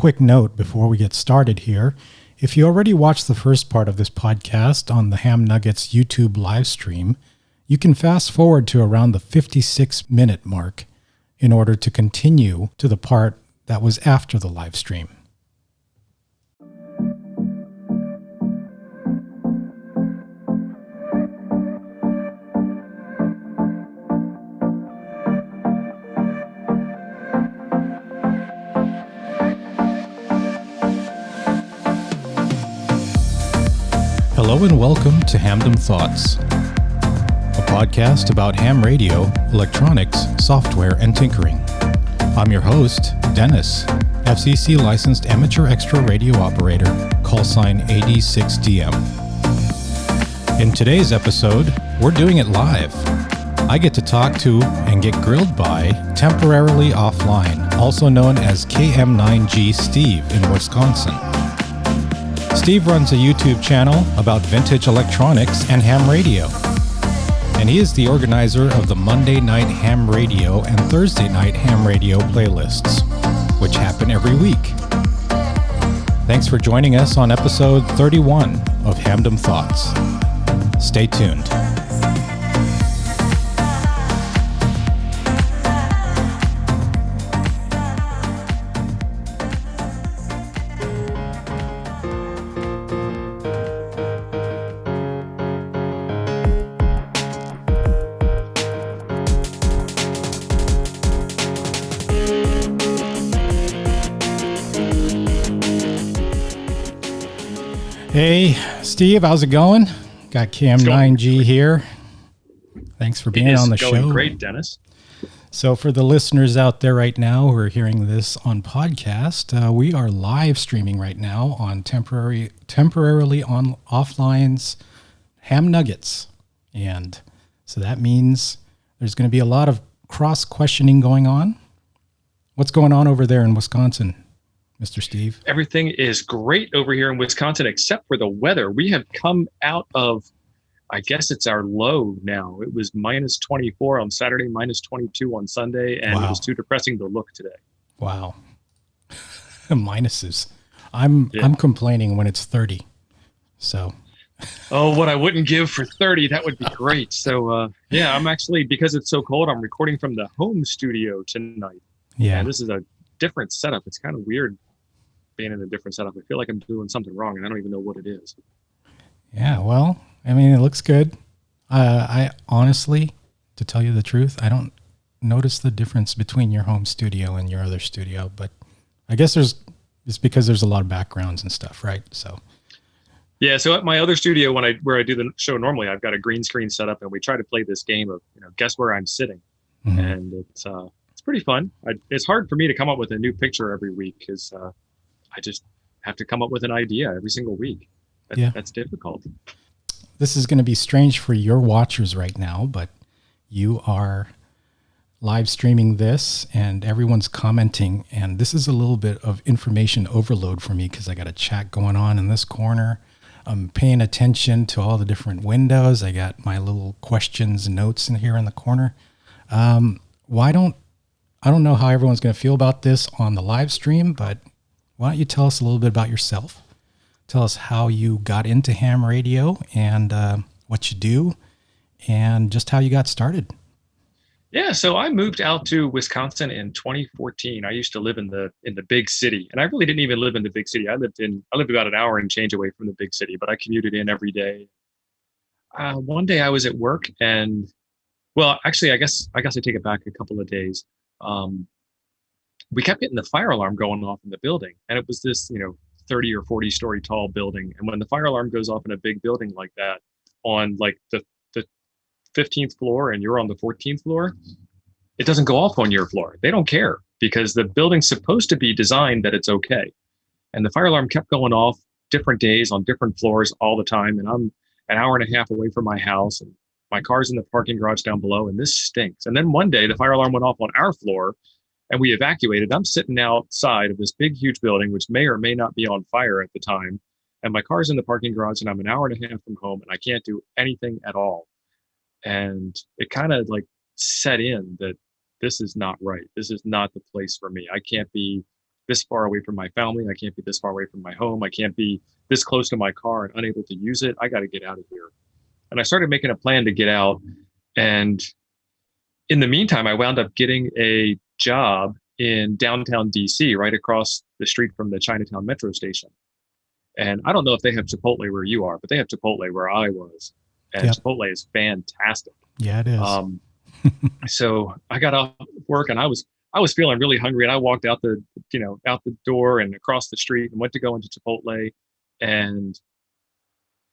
quick note before we get started here. If you already watched the first part of this podcast on the Ham Nuggets YouTube live stream, you can fast forward to around the 56-minute mark in order to continue to the part that was after the live stream. Hello and welcome to Hamdom Thoughts, a podcast about ham radio, electronics, software, and tinkering. I'm your host, Dennis, FCC licensed amateur extra radio operator, call sign AD6DM. In today's episode, we're doing it live. I get to talk to and get grilled by Temporarily Offline, also known as KM9G Steve in Wisconsin. Steve runs a YouTube channel about vintage electronics and ham radio. And he is the organizer of the Monday Night Ham Radio and Thursday Night Ham Radio playlists, which happen every week. Thanks for joining us on episode 31 of Hamdom Thoughts. Stay tuned. Hey, Steve, how's it going? Got KM9G here. Thanks for being on the show. It's going great, Dennis. So for the listeners out there right now who are hearing this on podcast, we are live streaming right now on temporarily on offline's Ham Nuggets. And so that means there's going to be a lot of cross-questioning going on. What's going on over there in Wisconsin, Mr. Steve? Everything is great over here in Wisconsin, except for the weather. We have come out of, I guess it's our low now. It was minus 24 on Saturday, minus 22 on Sunday, and It was too depressing to look today. Wow. Minuses. I'm complaining when it's 30. So. Oh, what I wouldn't give for 30. That would be great. So, I'm actually, because it's so cold, I'm recording from the home studio tonight. Yeah. And this is a different setup. It's kind of weird being in a different setup. I feel like I'm doing something wrong and I don't even know what it is. Yeah, well, I mean, it looks good. I honestly, to tell you the truth, I don't notice the difference between your home studio and your other studio, but I guess it's because there's a lot of backgrounds and stuff, right? So yeah, so at my other studio, where I do the show normally, I've got a green screen set up and we try to play this game of, guess where I'm sitting. Mm-hmm. And it's pretty fun. It's hard for me to come up with a new picture every week because I just have to come up with an idea every single week. That's difficult. This is going to be strange for your watchers right now, but you are live streaming this and everyone's commenting. And this is a little bit of information overload for me because I got a chat going on in this corner. I'm paying attention to all the different windows. I got my little questions and notes in here in the corner. I don't know how everyone's going to feel about this on the live stream, but why don't you tell us a little bit about yourself? Tell us how you got into ham radio and what you do and just how you got started. Yeah, so I moved out to Wisconsin in 2014. I used to live in the big city, and I really didn't even live in the big city. I lived about an hour and change away from the big city, but I commuted in every day. One day I was at work and, well, actually, I guess I take it back a couple of days. We kept getting the fire alarm going off in the building, and it was this, 30 or 40 story tall building. And when the fire alarm goes off in a big building like that on like the 15th floor and you're on the 14th floor, it doesn't go off on your floor. They don't care because the building's supposed to be designed that it's okay. And the fire alarm kept going off different days on different floors all the time. And I'm an hour and a half away from my house and my car's in the parking garage down below and this stinks. And then one day the fire alarm went off on our floor and we evacuated. I'm sitting outside of this big, huge building, which may or may not be on fire at the time. And my car's in the parking garage and I'm an hour and a half from home and I can't do anything at all. And it kind of like set in that this is not right. This is not the place for me. this far away from my family. I can't be this far away from my home. I can't be this close to my car and unable to use it. I got to get out of here. And I started making a plan to get out. And in the meantime, I wound up getting a job in downtown DC, right across the street from the Chinatown metro station. And I don't know if they have Chipotle where you are, but they have Chipotle where I was. And Yep. Chipotle is fantastic. Yeah, it is. So I got off work and I was feeling really hungry, and I walked out the door and across the street and went to go into Chipotle, and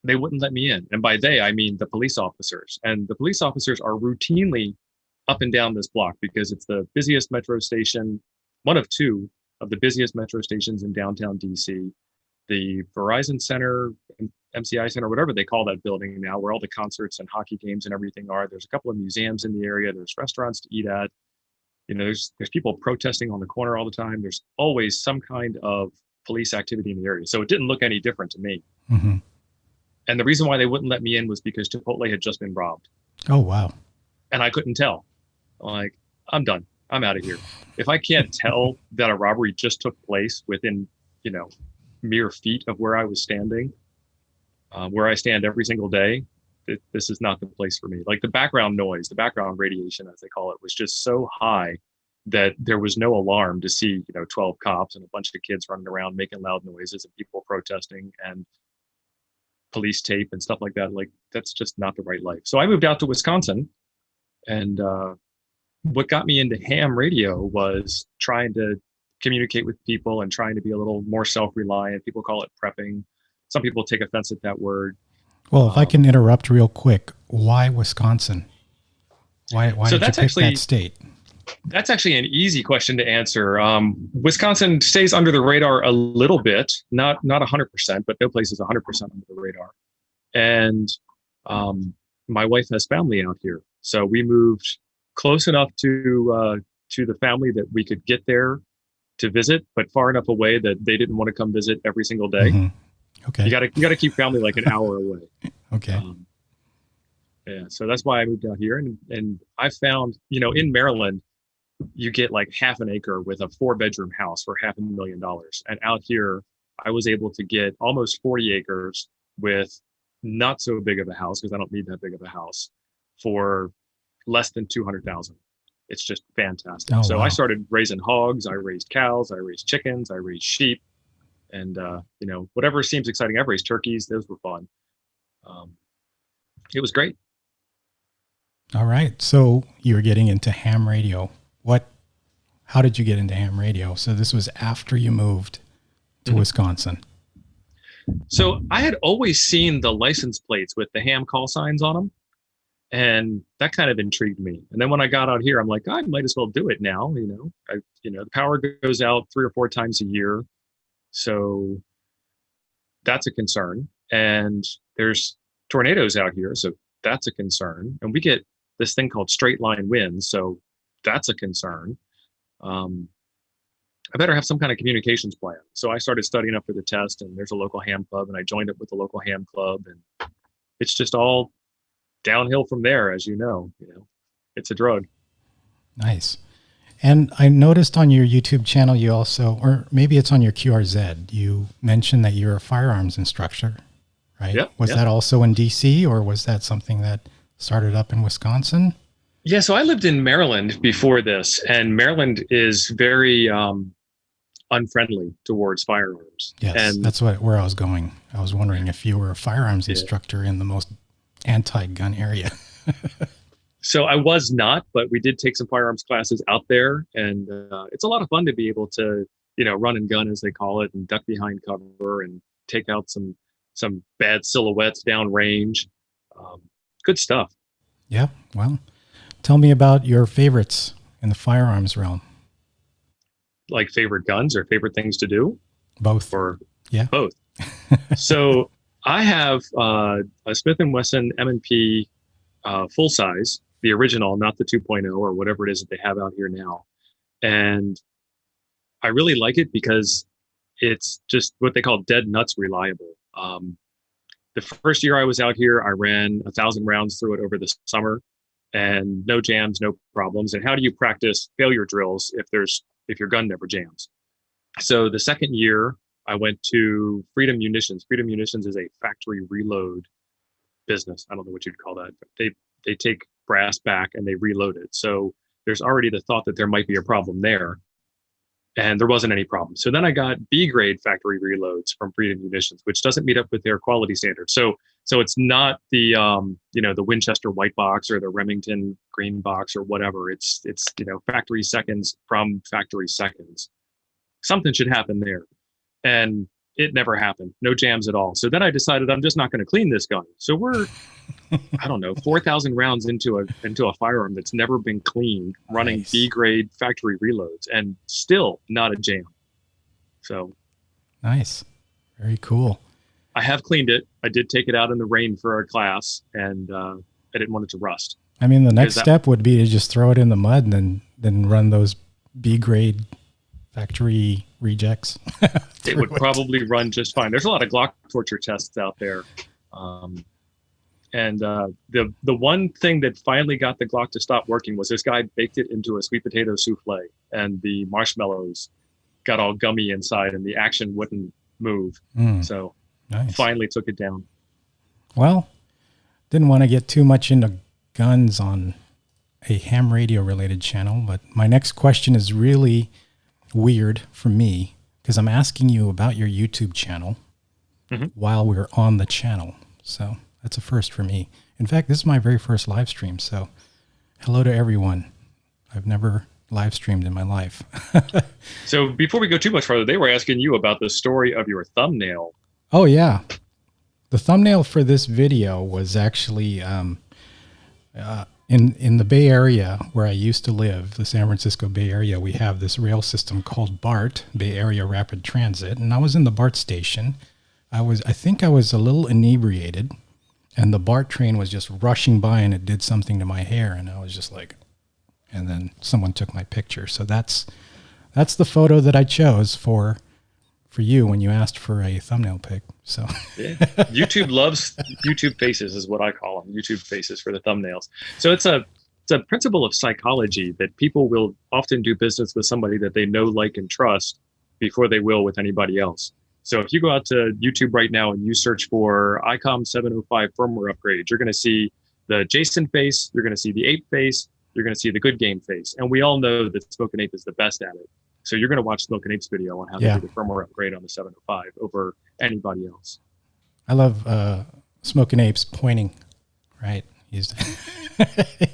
they wouldn't let me in. And by they, I mean the police officers. And the police officers are routinely up and down this block because it's the busiest metro station, one of two of the busiest metro stations in downtown DC. The Verizon Center, MCI Center, whatever they call that building now, where all the concerts and hockey games and everything are. There's a couple of museums in the area. There's restaurants to eat at. There's people protesting on the corner all the time. There's always some kind of police activity in the area. So it didn't look any different to me. Mm-hmm. And the reason why they wouldn't let me in was because Chipotle had just been robbed. Oh, wow. And I couldn't tell. Like, I'm done. I'm out of here. If I can't tell that a robbery just took place within, mere feet of where I was standing, where I stand every single day, this is not the place for me. Like the background noise, the background radiation, as they call it, was just so high that there was no alarm to see, 12 cops and a bunch of kids running around making loud noises and people protesting and police tape and stuff like that. Like, that's just not the right life. So I moved out to Wisconsin, and what got me into ham radio was trying to communicate with people and trying to be a little more self-reliant. People call it prepping. Some people take offense at that word. Well, if I can interrupt real quick, why Wisconsin? Why so did you pick that state? That's actually an easy question to answer. Wisconsin stays under the radar a little bit, not 100%, but no place is 100% under the radar. And my wife has family out here, so we moved close enough to the family that we could get there to visit, but far enough away that they didn't want to come visit every single day. Mm-hmm. Okay. You gotta keep family like an hour away. Okay. Yeah, so that's why I moved out here, and I found, in Maryland, you get like half an acre with a 4-bedroom house for $500,000, and out here, I was able to get almost 40 acres with not so big of a house, because I don't need that big of a house, for less than $200,000. It's just fantastic. Oh, so wow. I started raising hogs, I raised cows, I raised chickens, I raised sheep, and whatever seems exciting. I've raised turkeys; those were fun. It was great. All right. So you were getting into ham radio. How did you get into ham radio? So this was after you moved to Wisconsin. So I had always seen the license plates with the ham call signs on them, and that kind of intrigued me. And then when I got out here, I'm like, I might as well do it now. The power goes out 3 or 4 times a year, so that's a concern. And there's tornadoes out here, so that's a concern. And we get this thing called straight line winds, so that's a concern. I better have some kind of communications plan. So I started studying up for the test, and there's a local ham club, and I joined up with the local ham club, and it's just all downhill from there. As you know, it's a drug. Nice. And I noticed on your YouTube channel, you also, or maybe it's on your QRZ, you mentioned that you're a firearms instructor, right? Yeah. Was that also in DC, or was that something that started up in Wisconsin? Yeah, so I lived in Maryland before this, and Maryland is very unfriendly towards firearms. Yes, and that's where I was going. I was wondering if you were a firearms instructor in the most anti-gun area. So I was not, but we did take some firearms classes out there, and it's a lot of fun to be able to, run and gun, as they call it, and duck behind cover and take out some bad silhouettes down range. Good stuff. Yeah, well, tell me about your favorites in the firearms realm. Like favorite guns or favorite things to do? Both. Or yeah, both. So I have a Smith & Wesson M&P full size, the original, not the 2.0 or whatever it is that they have out here now. And I really like it because it's just what they call dead nuts reliable. The first year I was out here, I ran 1,000 rounds through it over the summer, and no jams, no problems. And how do you practice failure drills if your gun never jams? So the second year, I went to Freedom Munitions. Freedom Munitions is a factory reload business. I don't know what you'd call that. But they take brass back and they reload it. So there's already the thought that there might be a problem there, and there wasn't any problem. So then I got B grade factory reloads from Freedom Munitions, which doesn't meet up with their quality standards. So it's not the the Winchester white box or the Remington green box or whatever. It's factory seconds from factory seconds. Something should happen there, and it never happened. No jams at all. So then I decided I'm just not going to clean this gun. So we're I don't know 4,000 rounds into a firearm that's never been cleaned, running Nice. B grade factory reloads, and still not a jam. So Nice. Very cool. I have cleaned it. I did take it out in the rain for a class, and I didn't want it to rust. I mean, the next step would be to just throw it in the mud and then run those B grade factory rejects. It would probably run just fine. There's a lot of Glock torture tests out there. And the one thing that finally got the Glock to stop working was this guy baked it into a sweet potato souffle, and the marshmallows got all gummy inside and the action wouldn't move. So Nice. Finally took it down. Well, didn't want to get too much into guns on a ham radio related channel, but my next question is really weird for me because I'm asking you about your YouTube channel while we're on the channel. So that's a first for me. In fact, this is my very first live stream. So hello to everyone. I've never live streamed in my life. So before we go too much further, they were asking you about the story of your thumbnail. Oh, yeah. The thumbnail for this video was actually in the Bay Area where I used to live, the San Francisco Bay Area. We have this rail system called BART, Bay Area Rapid Transit, and I was in the BART station. I think I was a little inebriated, and the BART train was just rushing by, and it did something to my hair, and I was just like, and then someone took my picture. So that's the photo that I chose for you when you asked for a thumbnail pic. So yeah. YouTube loves YouTube faces, is what I call them. YouTube faces for the thumbnails. So it's a principle of psychology that people will often do business with somebody that they know, like, and trust before they will with anybody else. So if you go out to YouTube right now and you search for ICOM 705 firmware upgrade, you're going to see the Jason face, you're going to see the Ape face, you're going to see the Good Game face. And we all know that Smoke and Ape is the best at it. So you're going to watch Smoke and Ape's video on how to do the firmware upgrade on the 705 over anybody else. I love Smoke and Ape's pointing, right? He's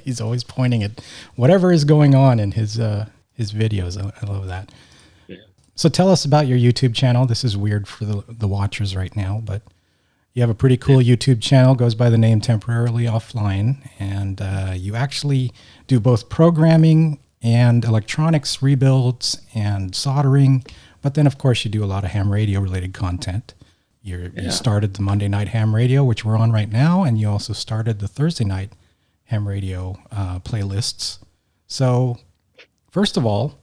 he's always pointing at whatever is going on in his videos. I love that. Yeah. So tell us about your YouTube channel. This is weird for the watchers right now, but you have a pretty cool YouTube channel, goes by the name Temporarily Offline, and you actually do both programming and electronics rebuilds and soldering, but then of course you do a lot of ham radio related content. You started the Monday night ham radio, which we're on right now, and you also started the Thursday night ham radio playlists. So first of all,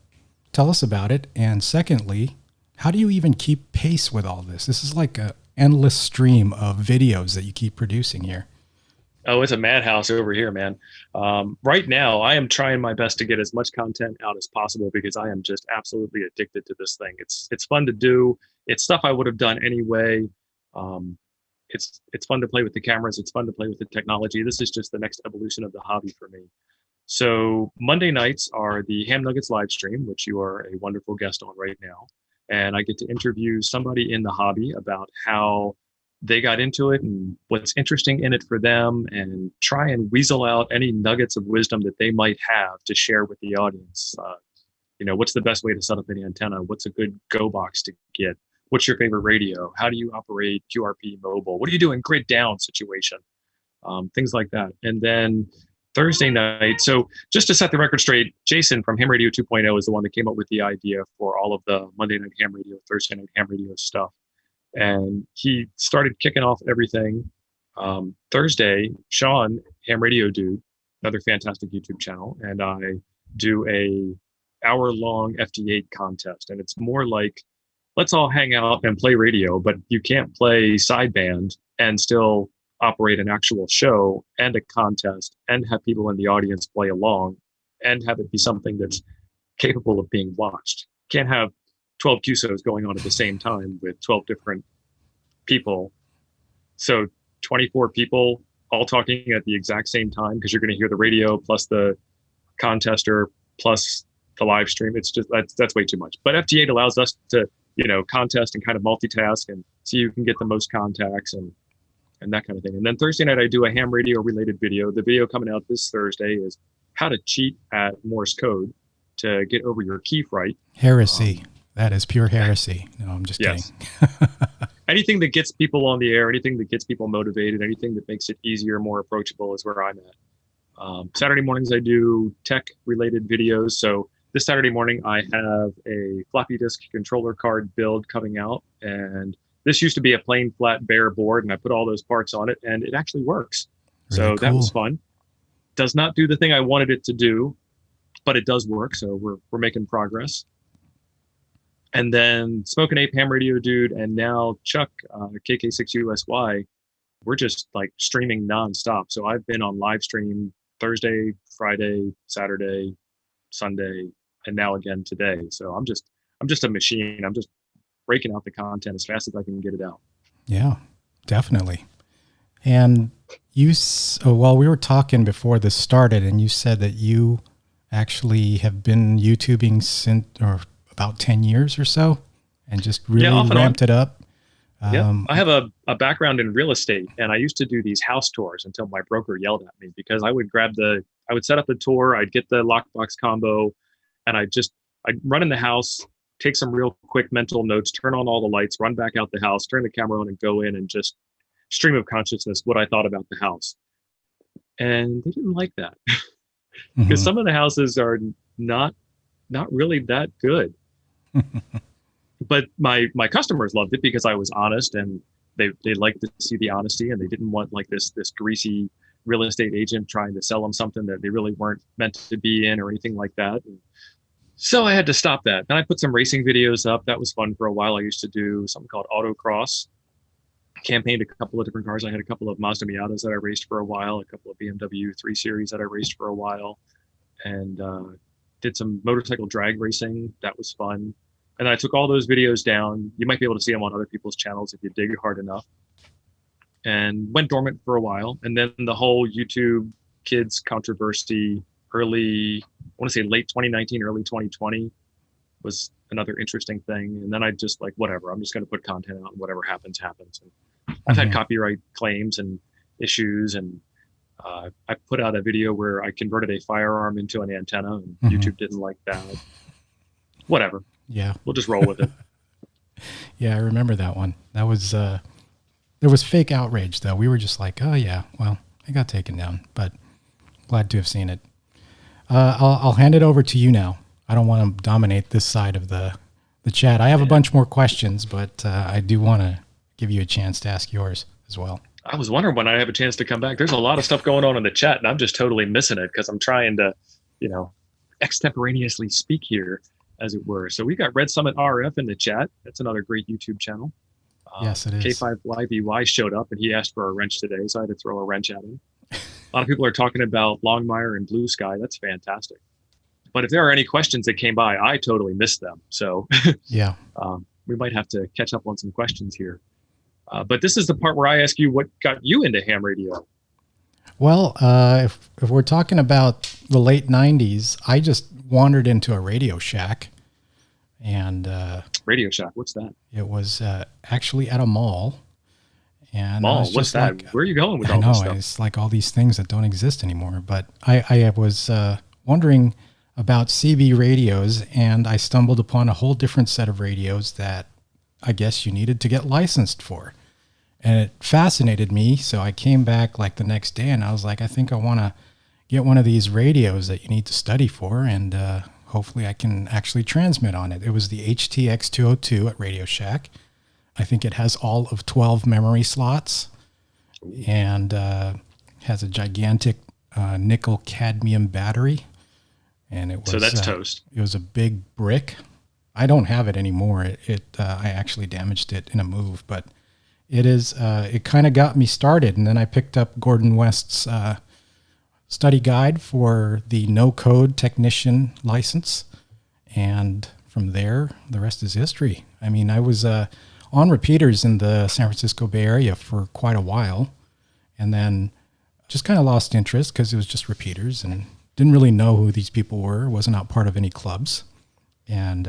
tell us about it, and secondly, how do you even keep pace with all this? This is like an endless stream of videos that you keep producing here. Oh, it's a madhouse over here, man. Right now, I am trying my best to get as much content out as possible because I am just absolutely addicted to this thing. It's fun to do. It's stuff I would have done anyway. It's fun to play with the cameras. It's fun to play with the technology. This is just the next evolution of the hobby for me. So Monday nights are the Ham Nuggets live stream, which you are a wonderful guest on right now. And I get to interview somebody in the hobby about how they got into it and what's interesting in it for them, and try and weasel out any nuggets of wisdom that they might have to share with the audience. What's the best way to set up an antenna? What's a good go box to get? What's your favorite radio? How do you operate QRP mobile? What do you do in grid down situation? Things like that. And then Thursday night, so just to set the record straight, Jason from Ham Radio 2.0 is the one that came up with the idea for all of the Monday night ham radio, Thursday night ham radio stuff. And he started kicking off everything. Thursday, Sean, Ham Radio Dude, another fantastic YouTube channel, and I do a hour-long FT8 contest. And it's more like, let's all hang out and play radio, but you can't play sideband and still operate an actual show and a contest and have people in the audience play along and have it be something that's capable of being watched. Can't have 12 QSOs going on at the same time with 12 different people. So 24 people all talking at the exact same time, because you're going to hear the radio plus the contester plus the live stream. It's just, that's way too much. But FT8 allows us to, contest and kind of multitask and see who can get the most contacts and that kind of thing. And then Thursday night, I do a ham radio related video. The video coming out this Thursday is how to cheat at Morse code to get over your key fright. Heresy. That is pure heresy. No, I'm just kidding. Anything that gets people on the air, anything that gets people motivated, anything that makes it easier, more approachable is where I'm at. Saturday mornings, I do tech related videos. So this Saturday morning, I have a floppy disk controller card build coming out. And this used to be a plain flat bare board, and I put all those parts on it, and it actually works. Really so cool. That was fun. Does not do the thing I wanted it to do, but it does work. So we're making progress. And then Smoke and Ape Ham Radio Dude, and now Chuck, KK6USY, we're just like streaming nonstop. So I've been on live stream Thursday, Friday, Saturday, Sunday, and now again today. So I'm just a machine. I'm just breaking out the content as fast as I can get it out. Yeah, definitely. And well, we were talking before this started, and you said that you actually have been YouTubing since, or about 10 years or so, and just really ramped it up. I have a background in real estate, and I used to do these house tours until my broker yelled at me, because I would set up the tour, I'd get the lockbox combo, and I'd run in the house, take some real quick mental notes, turn on all the lights, run back out the house, turn the camera on, and go in and just stream of consciousness what I thought about the house. And they didn't like that, because some of the houses are not really that good. But my customers loved it because I was honest, and they liked to see the honesty, and they didn't want like this greasy real estate agent trying to sell them something that they really weren't meant to be in or anything like that. And so I had to stop that. Then I put some racing videos up. That was fun for a while. I used to do something called autocross. Campaigned a couple of different cars. I had a couple of Mazda Miatas that I raced for a while, a couple of BMW 3 Series that I raced for a while, and did some motorcycle drag racing. That was fun. And then I took all those videos down. You might be able to see them on other people's channels if you dig hard enough. And went dormant for a while. And then the whole YouTube kids controversy, I want to say late 2019, early 2020 was another interesting thing. And then I just like, whatever, I'm just going to put content out, and whatever happens, happens. And I've had copyright claims and issues, and I put out a video where I converted a firearm into an antenna, and YouTube didn't like that. Whatever. Yeah. We'll just roll with it. Yeah, I remember that one. That was, there was fake outrage though. We were just like, oh yeah, well, it got taken down, but glad to have seen it. I'll hand it over to you now. I don't want to dominate this side of the chat. I have a bunch more questions, but I do want to give you a chance to ask yours as well. I was wondering when I have a chance to come back. There's a lot of stuff going on in the chat, and I'm just totally missing it because I'm trying to, extemporaneously speak here, as it were. So we got Red Summit RF in the chat. That's another great YouTube channel. Yes, it is. K5 Live EY showed up, and he asked for a wrench today, so I had to throw a wrench at him. A lot of people are talking about Longmire and Blue Sky. That's fantastic. But if there are any questions that came by, I totally missed them. So yeah, we might have to catch up on some questions here. But this is the part where I ask you what got you into ham radio. Well, if we're talking about the late 90s, I just wandered into a Radio Shack. And Radio Shack, what's that? It was actually at a mall. And mall, what's that? Like, where are you going with all this stuff? It's like all these things that don't exist anymore. But I was wondering about CB radios, and I stumbled upon a whole different set of radios that I guess you needed to get licensed for. And it fascinated me, so I came back like the next day, and I was like, I think I want to get one of these radios that you need to study for, and hopefully I can actually transmit on it. It was the HTX202 at Radio Shack. I think it has all of 12 memory slots, and has a gigantic nickel cadmium battery. And it was, so that's toast. It was a big brick. I don't have it anymore. I actually damaged it in a move, but it is. It kind of got me started, and then I picked up Gordon West's study guide for the no code technician license, and from there, the rest is history. I mean, I was on repeaters in the San Francisco Bay Area for quite a while, and then just kind of lost interest because it was just repeaters and didn't really know who these people were, wasn't out part of any clubs. And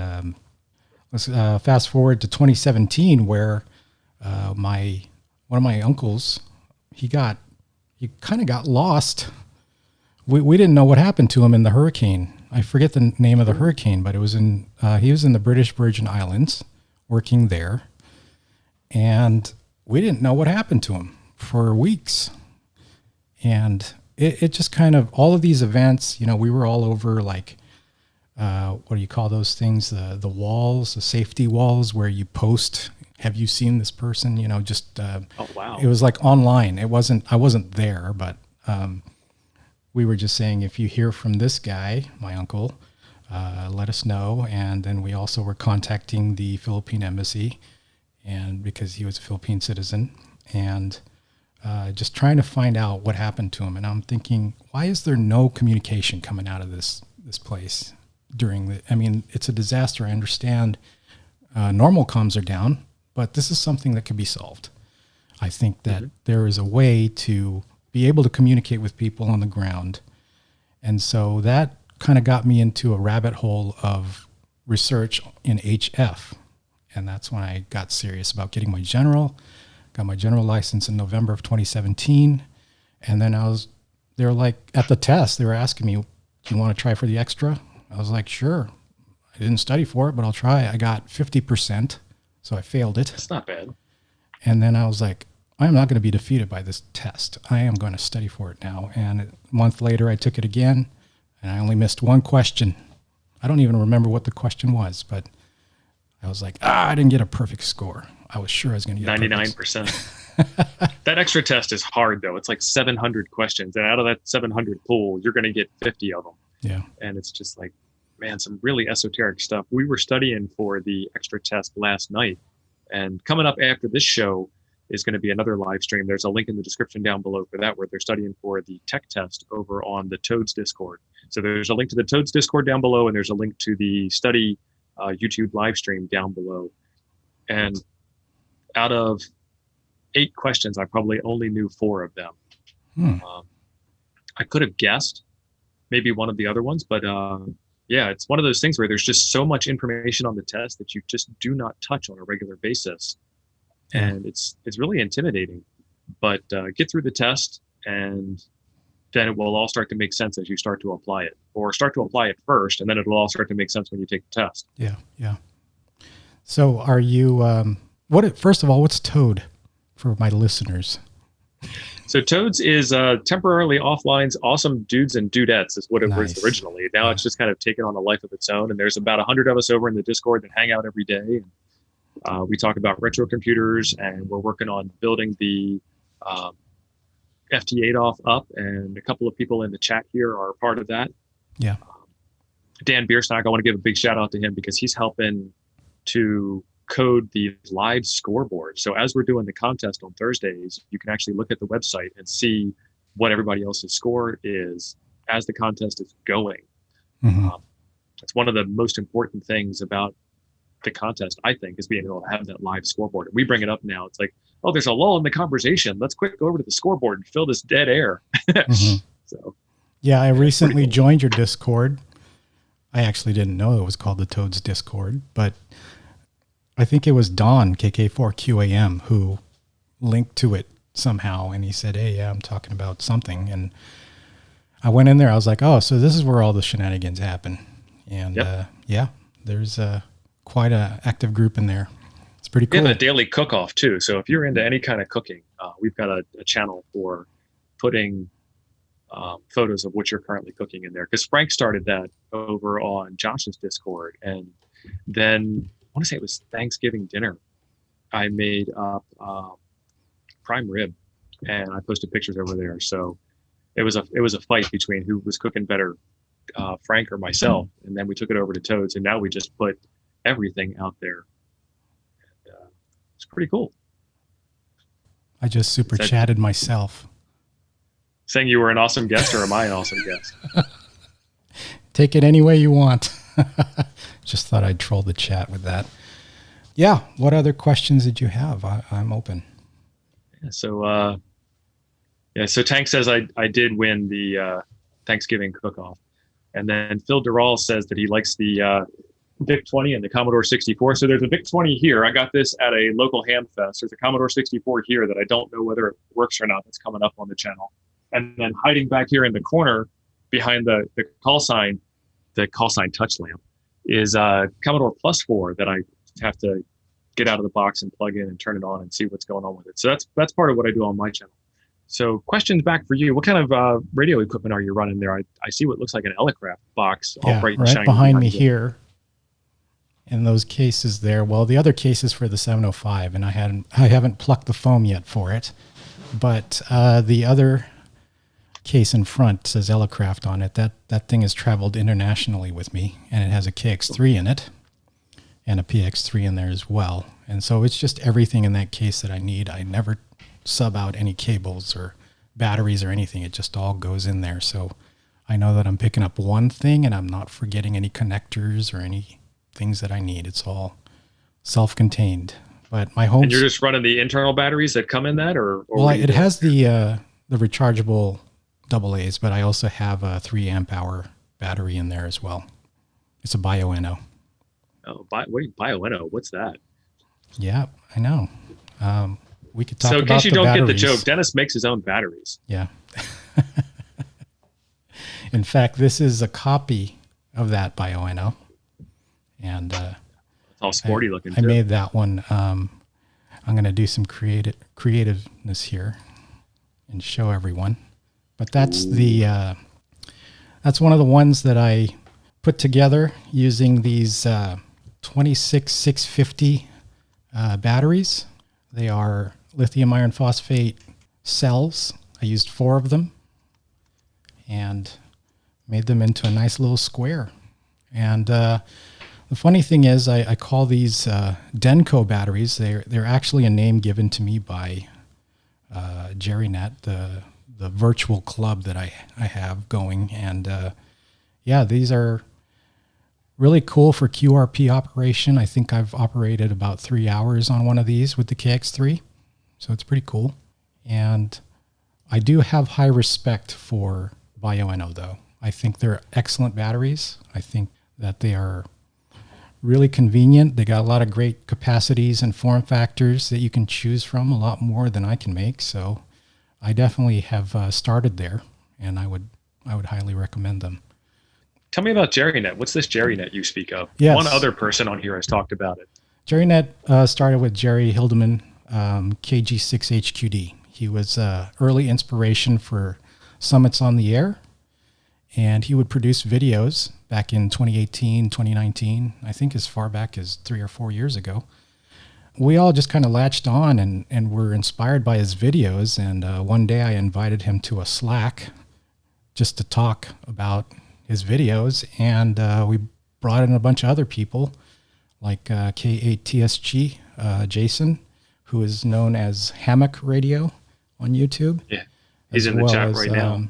let's fast forward to 2017 where one of my uncles, he kind of got lost. We didn't know what happened to him in the hurricane. I forget the name of the hurricane, but it was he was in the British Virgin Islands working there. And we didn't know what happened to him for weeks. And it just kind of, all of these events, we were all over like, what do you call those things? The walls, the safety walls where you post, have you seen this person? Oh, wow. It was like online. I wasn't there, but we were just saying, if you hear from this guy, my uncle, let us know. And then we also were contacting the Philippine embassy, and because he was a Philippine citizen, and just trying to find out what happened to him. And I'm thinking, why is there no communication coming out of this place it's a disaster. I understand normal comms are down, but this is something that could be solved. I think that there is a way to be able to communicate with people on the ground. And so that kind of got me into a rabbit hole of research in HF. And that's when I got serious about getting my general. Got my general license in November of 2017. And then they were like, at the test, they were asking me, do you want to try for the extra? I was like, sure. I didn't study for it, but I'll try. I got 50%, so I failed it. That's not bad. And then I was like, I'm not going to be defeated by this test. I am going to study for it now. And a month later, I took it again, and I only missed one question. I don't even remember what the question was, but I was like, I didn't get a perfect score. I was sure I was going to get 99%. That extra test is hard, though. It's like 700 questions, and out of that 700 pool, you're going to get 50 of them. Yeah. And it's just like, man, some really esoteric stuff. We were studying for the extra test last night, and coming up after this show is going to be another live stream. There's a link in the description down below for that, where they're studying for the tech test over on the Toads Discord. So there's a link to the Toads Discord down below, and there's a link to the study YouTube live stream down below. And out of 8 questions, I probably only knew 4 of them. I could have guessed maybe one of the other ones, but yeah, it's one of those things where there's just so much information on the test that you just do not touch on a regular basis. And it's really intimidating, but get through the test, and then it will all start to make sense as you start to apply it, or start to apply it first, and then it will all start to make sense when you take the test. Yeah. So are you, first of all, what's Toad for my listeners? So Toads is temporarily offline's awesome dudes and dudettes is what it was originally. Now it's just kind of taken on a life of its own. And there's about 100 of us over in the Discord that hang out every day. We talk about retro computers, and we're working on building the FT8 up. And a couple of people in the chat here are a part of that. Yeah. Dan Bierstock, I want to give a big shout out to him because he's helping to code the live scoreboard. So as we're doing the contest on Thursdays, you can actually look at the website and see what everybody else's score is as the contest is going. It's one of the most important things about the contest, I think, is being able to have that live scoreboard. We bring it up now. It's like, oh, there's a lull in the conversation. Let's quick go over to the scoreboard and fill this dead air. So, yeah, I recently joined your Discord. I actually didn't know it was called the Toads Discord, but I think it was Don, KK4QAM, who linked to it somehow. And he said, hey, yeah, I'm talking about something. And I went in there. I was like, oh, so this is where all the shenanigans happen. And yeah, there's quite a active group in there. It's pretty cool. We have a daily cook-off too. So if you're into any kind of cooking, we've got a channel for putting photos of what you're currently cooking in there. Because Frank started that over on Josh's Discord. And then I want to say it was Thanksgiving dinner. I made up prime rib, and I posted pictures over there. So it was a fight between who was cooking better, Frank or myself. And then we took it over to Toads, and now we just put everything out there. And, it's pretty cool. I just super chatted myself. Saying you were an awesome guest, or am I an awesome guest? Take it any way you want. Just thought I'd troll the chat with that. Yeah. What other questions did you have? I'm open. So Tank says I did win the Thanksgiving cook-off. And then Phil Dural says that he likes the VIC-20 and the Commodore 64. So there's a VIC-20 here. I got this at a local ham fest. There's a Commodore 64 here that I don't know whether it works or not. That's coming up on the channel. And then hiding back here in the corner behind the call sign touch lamp is Commodore Plus 4 that I have to get out of the box and plug in and turn it on and see what's going on with it. So that's part of what I do on my channel. So questions back for you. What kind of radio equipment are you running there? I see what looks like an Elecraft box. Yeah, right behind me here in those cases there. Well, the other case is for the 705, and I haven't plucked the foam yet for it. But the other case in front says Elecraft on it. That thing has traveled internationally with me, and it has a KX3 in it and a PX3 in there as well. And so it's just everything in that case that I need. I never sub out any cables or batteries or anything. It just all goes in there. So I know that I'm picking up one thing and I'm not forgetting any connectors or any things that I need. It's all self-contained. But my home. And you're just running the internal batteries that come in that, or well, it has the rechargeable AA's, but I also have a 3 amp hour battery in there as well. It's a Bioenno. Oh, wait, Bioenno, what's that? Yeah, I know. We could talk about. So in case you don't batteries. get the joke, Dennis makes his own batteries. Yeah. In fact, this is a copy of that Bioenno, and it's all sporty looking. I made that one. I'm going to do some creativeness here and show everyone. But that's that's one of the ones that I put together using these 26650 batteries. They are lithium iron phosphate cells. I used 4 of them and made them into a nice little square. And the funny thing is I call these Denko batteries. They're actually a name given to me by JerryNet, the virtual club that I have going. And yeah, these are really cool for QRP operation. I think I've operated about 3 hours on one of these with the KX3. So it's pretty cool. And I do have high respect for Bioenno though. I think they're excellent batteries. I think that they are really convenient. They got a lot of great capacities and form factors that you can choose from, a lot more than I can make. So I definitely have started there, and I would highly recommend them. Tell me about JerryNet. What's this JerryNet you speak of? Yes. One other person on here has talked about it. JerryNet started with Jerry Hildeman, KG6HQD. He was early inspiration for Summits on the Air, and he would produce videos back in 2018, 2019, I think as far back as 3 or 4 years ago. We all just kind of latched on and were inspired by his videos. And one day I invited him to a Slack just to talk about his videos. And we brought in a bunch of other people like K8TSG, Jason, who is known as Hammock Radio on YouTube. Yeah, he's in the chat right now.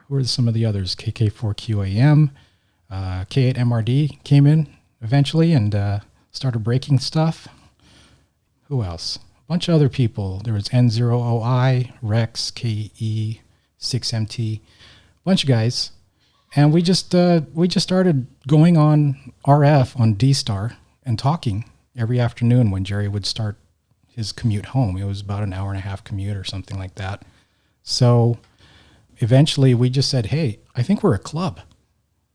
Who are some of the others? KK4QAM, K8MRD came in eventually and started breaking stuff. Who else? A bunch of other people. There was N0OI, Rex, KE6MT, a bunch of guys. And we just started going on RF on D-Star and talking every afternoon when Jerry would start his commute home. It was about an 1.5 hour commute or something like that. So eventually we just said, hey, I think we're a club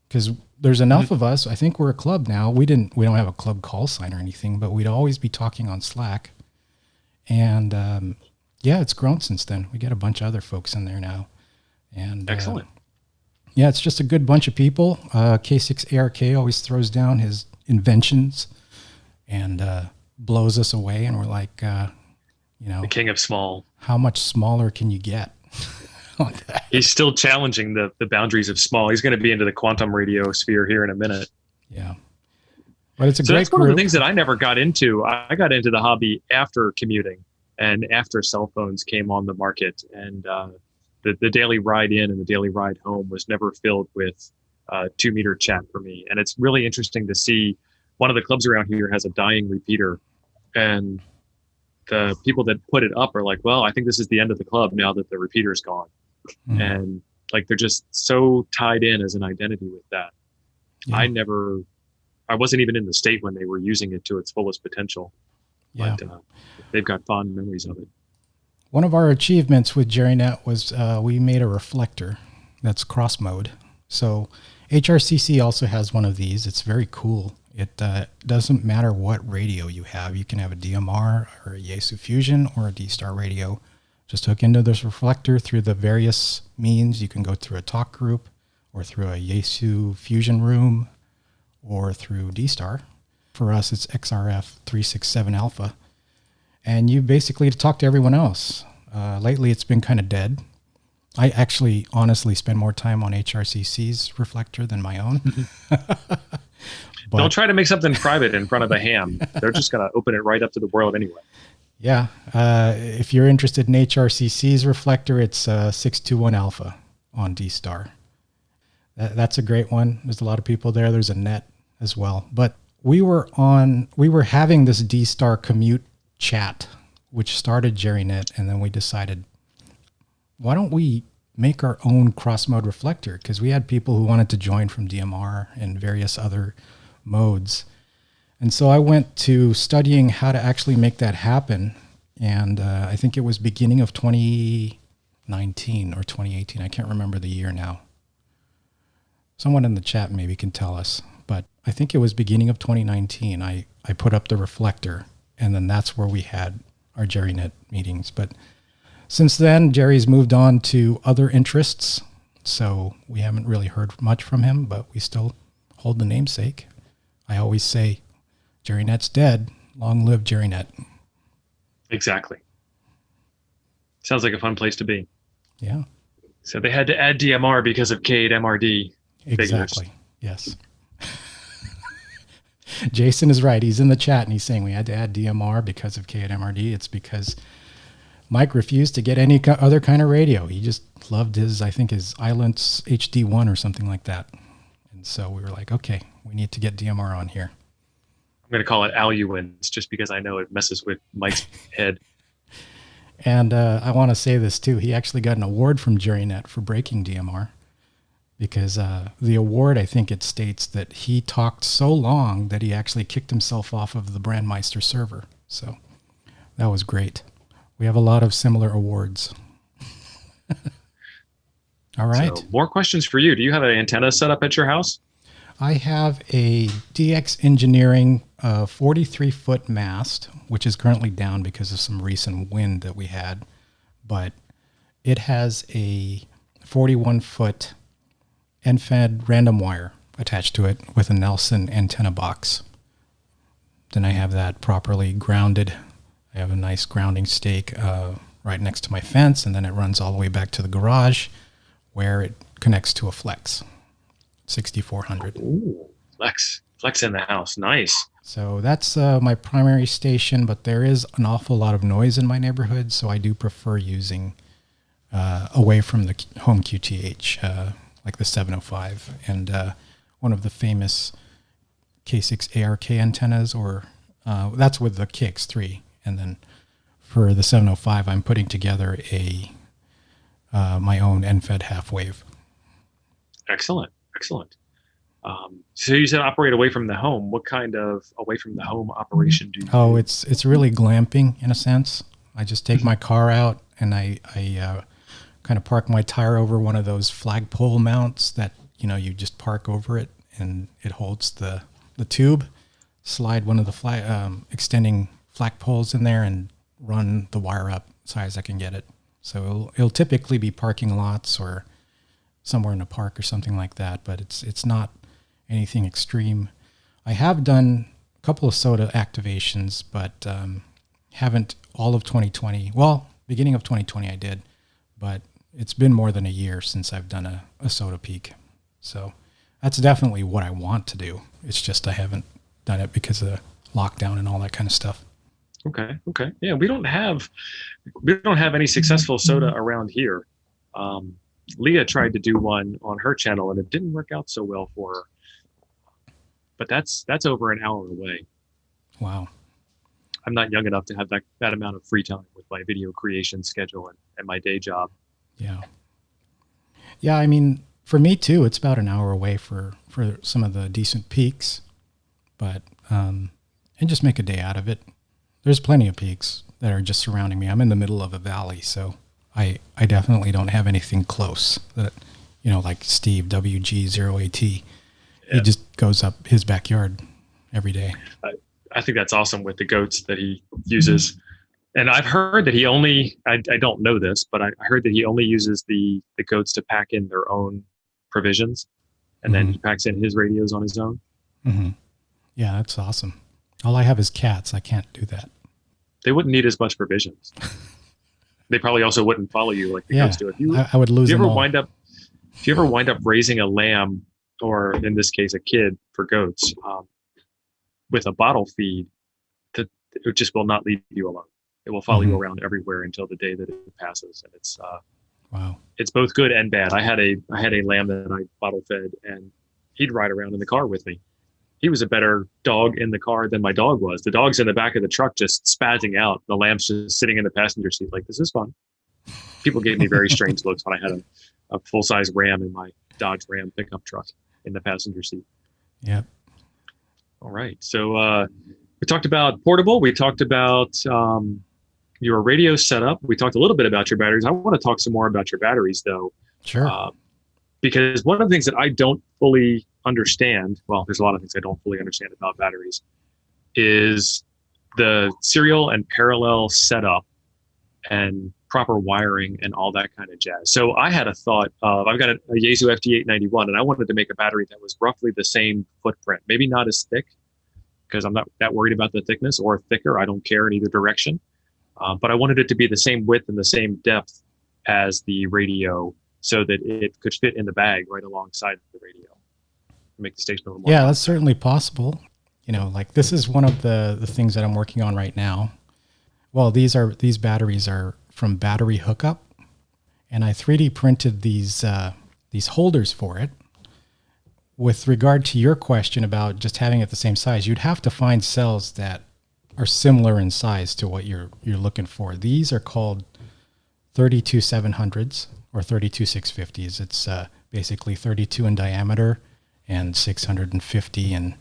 because there's enough of us. I think we're a club now. We don't have a club call sign or anything, but we'd always be talking on Slack. And yeah, it's grown since then. We get a bunch of other folks in there now. And excellent. Yeah, it's just a good bunch of people. K6ARK always throws down his inventions and blows us away. And we're like, the king of small. How much smaller can you get? He's still challenging the boundaries of small. He's going to be into the quantum radio sphere here in a minute. Yeah. But it's a great that's one of the things that I never got into. I got into the hobby after commuting and after cell phones came on the market. And the daily ride in and the daily ride home was never filled with 2-meter chat for me. And it's really interesting to see one of the clubs around here has a dying repeater, and the people that put it up are like, well, I think this is the end of the club now that the repeater is gone. And like, they're just so tied in as an identity with that. Yeah. I wasn't even in the state when they were using it to its fullest potential. Yeah. But they've got fond memories of it. One of our achievements with JerryNet was we made a reflector that's cross mode. So HRCC also has one of these. It's very cool. It doesn't matter what radio you have. You can have a DMR or a Yaesu Fusion or a D-Star radio. Just hook into this reflector through the various means. You can go through a talk group or through a Yaesu Fusion room or through D-Star. For us, it's XRF 367 Alpha. And you basically talk to everyone else. Lately, it's been kind of dead. I actually honestly spend more time on HRCC's reflector than my own. But don't try to make something private in front of a ham. They're just going to open it right up to the world anyway. Yeah. If you're interested in HRCC's reflector, it's 621 Alpha on D-Star. That's a great one. There's a lot of people there. There's a net as well. But we were having this D-Star commute chat, which started JerryNet, and then we decided, why don't we make our own cross-mode reflector? Because we had people who wanted to join from DMR and various other modes. And so I went to studying how to actually make that happen. And I think it was beginning of 2019 or 2018. I can't remember the year now. Someone in the chat maybe can tell us. But I think it was beginning of 2019. I put up the reflector, and then that's where we had our JerryNet meetings. But since then, Jerry's moved on to other interests. So we haven't really heard much from him, but we still hold the namesake. I always say, JerryNet's dead. Long live JerryNet. Exactly. Sounds like a fun place to be. Yeah. So they had to add DMR because of K8MRD. Exactly. Yes. Jason is right. He's in the chat and he's saying we had to add DMR because of K8MRD. It's because Mike refused to get any other kind of radio. He just loved his Islands HD1 or something like that. And so we were like, okay, we need to get DMR on here. I'm going to call it Aluins just because I know it messes with Mike's head. And I want to say this too. He actually got an award from JerryNet for breaking DMR because the award, I think it states that he talked so long that he actually kicked himself off of the Brandmeister server. So that was great. We have a lot of similar awards. All right. So, more questions for you. Do you have an antenna set up at your house? I have a DX Engineering 43-foot mast, which is currently down because of some recent wind that we had. But it has a 41-foot end-fed random wire attached to it with a Nelson antenna box. Then I have that properly grounded. I have a nice grounding stake right next to my fence, and then it runs all the way back to the garage where it connects to a flex, 6400. Ooh, flex in the house. Nice. So that's my primary station, but there is an awful lot of noise in my neighborhood, so I do prefer using away from the home QTH, like the 705. And one of the famous K6 ARK antennas, or that's with the KX3. And then for the 705, I'm putting together my own end-fed half wave. Excellent. So you said operate away from the home. What kind of away from the home operation do you do? Oh, it's really glamping in a sense. I just take my car out and I kind of park my tire over one of those flagpole mounts that, you just park over it and it holds the tube. Slide one of the extending flagpoles in there and run the wire up as high as I can get it. So it'll typically be parking lots or somewhere in a park or something like that, but it's not anything extreme. I have done a couple of SOTA activations, but haven't all of 2020. Well, beginning of 2020 I did, but it's been more than a year since I've done a SOTA peak. So that's definitely what I want to do. It's just I haven't done it because of the lockdown and all that kind of stuff. Okay. Yeah, we don't have any successful SOTA around here. Leah tried to do one on her channel, and it didn't work out so well for her. But that's over an hour away. Wow. I'm not young enough to have that amount of free time with my video creation schedule and my day job. Yeah. Yeah, I mean, for me too, it's about an hour away for some of the decent peaks, but and just make a day out of it. There's plenty of peaks that are just surrounding me. I'm in the middle of a valley, so I definitely don't have anything close that, like Steve, WG0AT. Yeah. He just goes up his backyard every day. I think that's awesome with the goats that he uses. And I've heard that he only, I don't know this, but I heard that he only uses the goats to pack in their own provisions. And then he packs in his radios on his own. Mm-hmm. Yeah, that's awesome. All I have is cats. I can't do that. They wouldn't need as much provisions. They probably also wouldn't follow you like the goats do. I would lose them all. If you ever wind up raising a lamb, or in this case, a kid for goats, with a bottle feed, it just will not leave you alone. It will follow you around everywhere until the day that it passes. And it's wow. It's both good and bad. I had a lamb that I bottle fed, and he'd ride around in the car with me. He was a better dog in the car than my dog was. The dog's in the back of the truck just spazzing out. The lamb's just sitting in the passenger seat like, this is fun. People gave me very strange looks when I had a full-size Ram in my Dodge Ram pickup truck in the passenger seat. Yep. All right. So we talked about portable. We talked about your radio setup. We talked a little bit about your batteries. I want to talk some more about your batteries, though. Sure. Because one of the things that I don't fully understand, well, there's a lot of things I don't fully understand about batteries, is the serial and parallel setup and proper wiring and all that kind of jazz. So I had a thought of, I've got a Yaesu FT891, and I wanted to make a battery that was roughly the same footprint, maybe not as thick, because I'm not that worried about the thickness, or thicker. I don't care in either direction. But I wanted it to be the same width and the same depth as the radio, so that it could fit in the bag right alongside the radio. Make the station a little more. Yeah, that's certainly possible. Like this is one of the things that I'm working on right now. Well, these batteries are from Battery Hookup, and I 3D printed these holders for it. With regard to your question about just having it the same size, you'd have to find cells that are similar in size to what you're looking for. These are called 32700s or 32650s. It's basically 32 in diameter and 650 in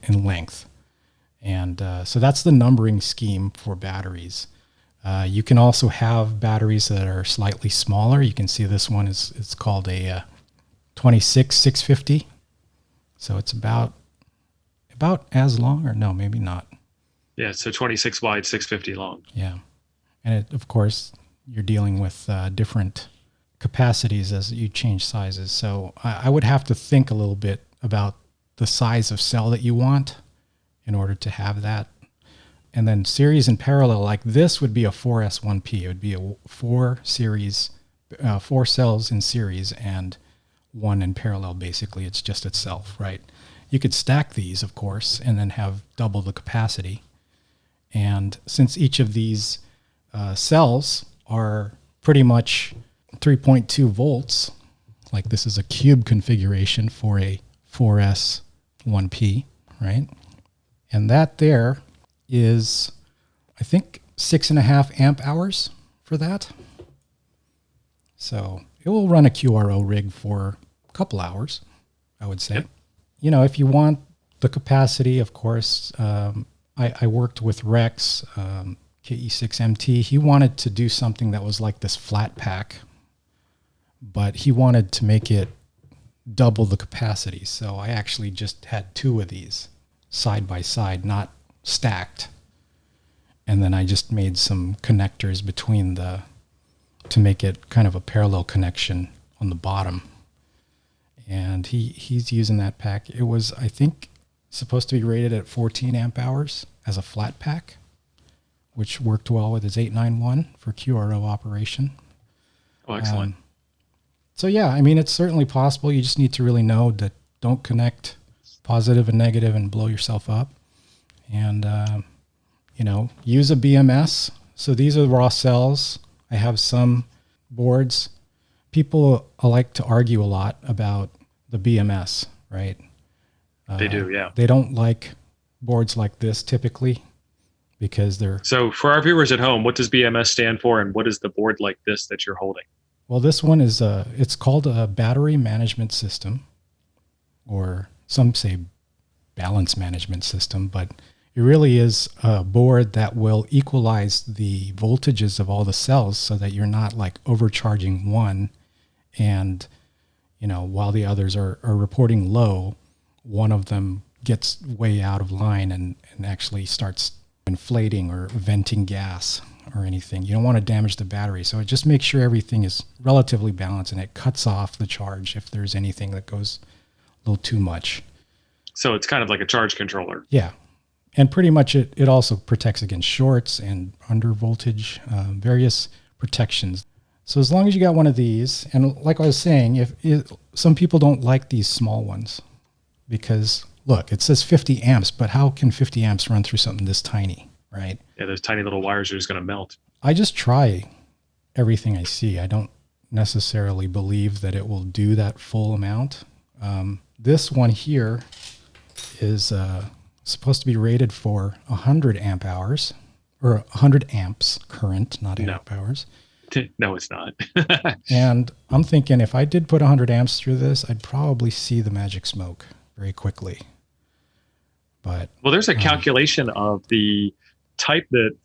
length. And so that's the numbering scheme for batteries. You can also have batteries that are slightly smaller. You can see this one it's called a 26650. So it's about as long, or no, maybe not. Yeah, so 26 wide, 650 long. Yeah. And of course, you're dealing with different capacities as you change sizes. So I would have to think a little bit about the size of cell that you want in order to have that. And then series and parallel, like this would be a 4S1P. It would be a 4 cells in series and 1 in parallel. Basically, it's just itself, right? You could stack these, of course, and then have double the capacity. And since each of these cells are pretty much 3.2 volts, like this is a cube configuration for a 4S1P, right? And that there is, I think, 6.5 amp hours for that. So it will run a QRO rig for a couple hours, I would say. Yep. If you want the capacity, of course, I worked with Rex, KE6MT. He wanted to do something that was like this flat pack, but he wanted to make it double the capacity. So I actually just had 2 of these side by side, not stacked. And then I just made some connectors between to make it kind of a parallel connection on the bottom. And he's using that pack. It was, I think, supposed to be rated at 14 amp hours as a flat pack, which worked well with his 891 for QRO operation. Oh, excellent. So yeah, I mean, it's certainly possible. You just need to really know that don't connect positive and negative and blow yourself up. And, use a BMS. So these are raw cells. I have some boards people like to argue a lot about the BMS, right? They do, yeah. They don't like boards like this typically because they're... So for our viewers at home, what does BMS stand for, and what is the board like this that you're holding? Well, this one is it's called a battery management system, or some say balance management system, but it really is a board that will equalize the voltages of all the cells so that you're not like overcharging one and, while the others are reporting low, one of them gets way out of line and actually starts inflating or venting gas or anything. You don't want to damage the battery. So it just makes sure everything is relatively balanced, and it cuts off the charge if there's anything that goes a little too much. So it's kind of like a charge controller. Yeah. And pretty much it also protects against shorts and under voltage, various protections. So as long as you got one of these, and like I was saying, some people don't like these small ones because look, it says 50 amps, but how can 50 amps run through something this tiny, right? Yeah, those tiny little wires are just going to melt. I just try everything I see. I don't necessarily believe that it will do that full amount. This one here is supposed to be rated for 100 amp hours, or 100 amps current, not amp hours. No, it's not. And I'm thinking if I did put 100 amps through this, I'd probably see the magic smoke very quickly. But well, there's a calculation of the type, the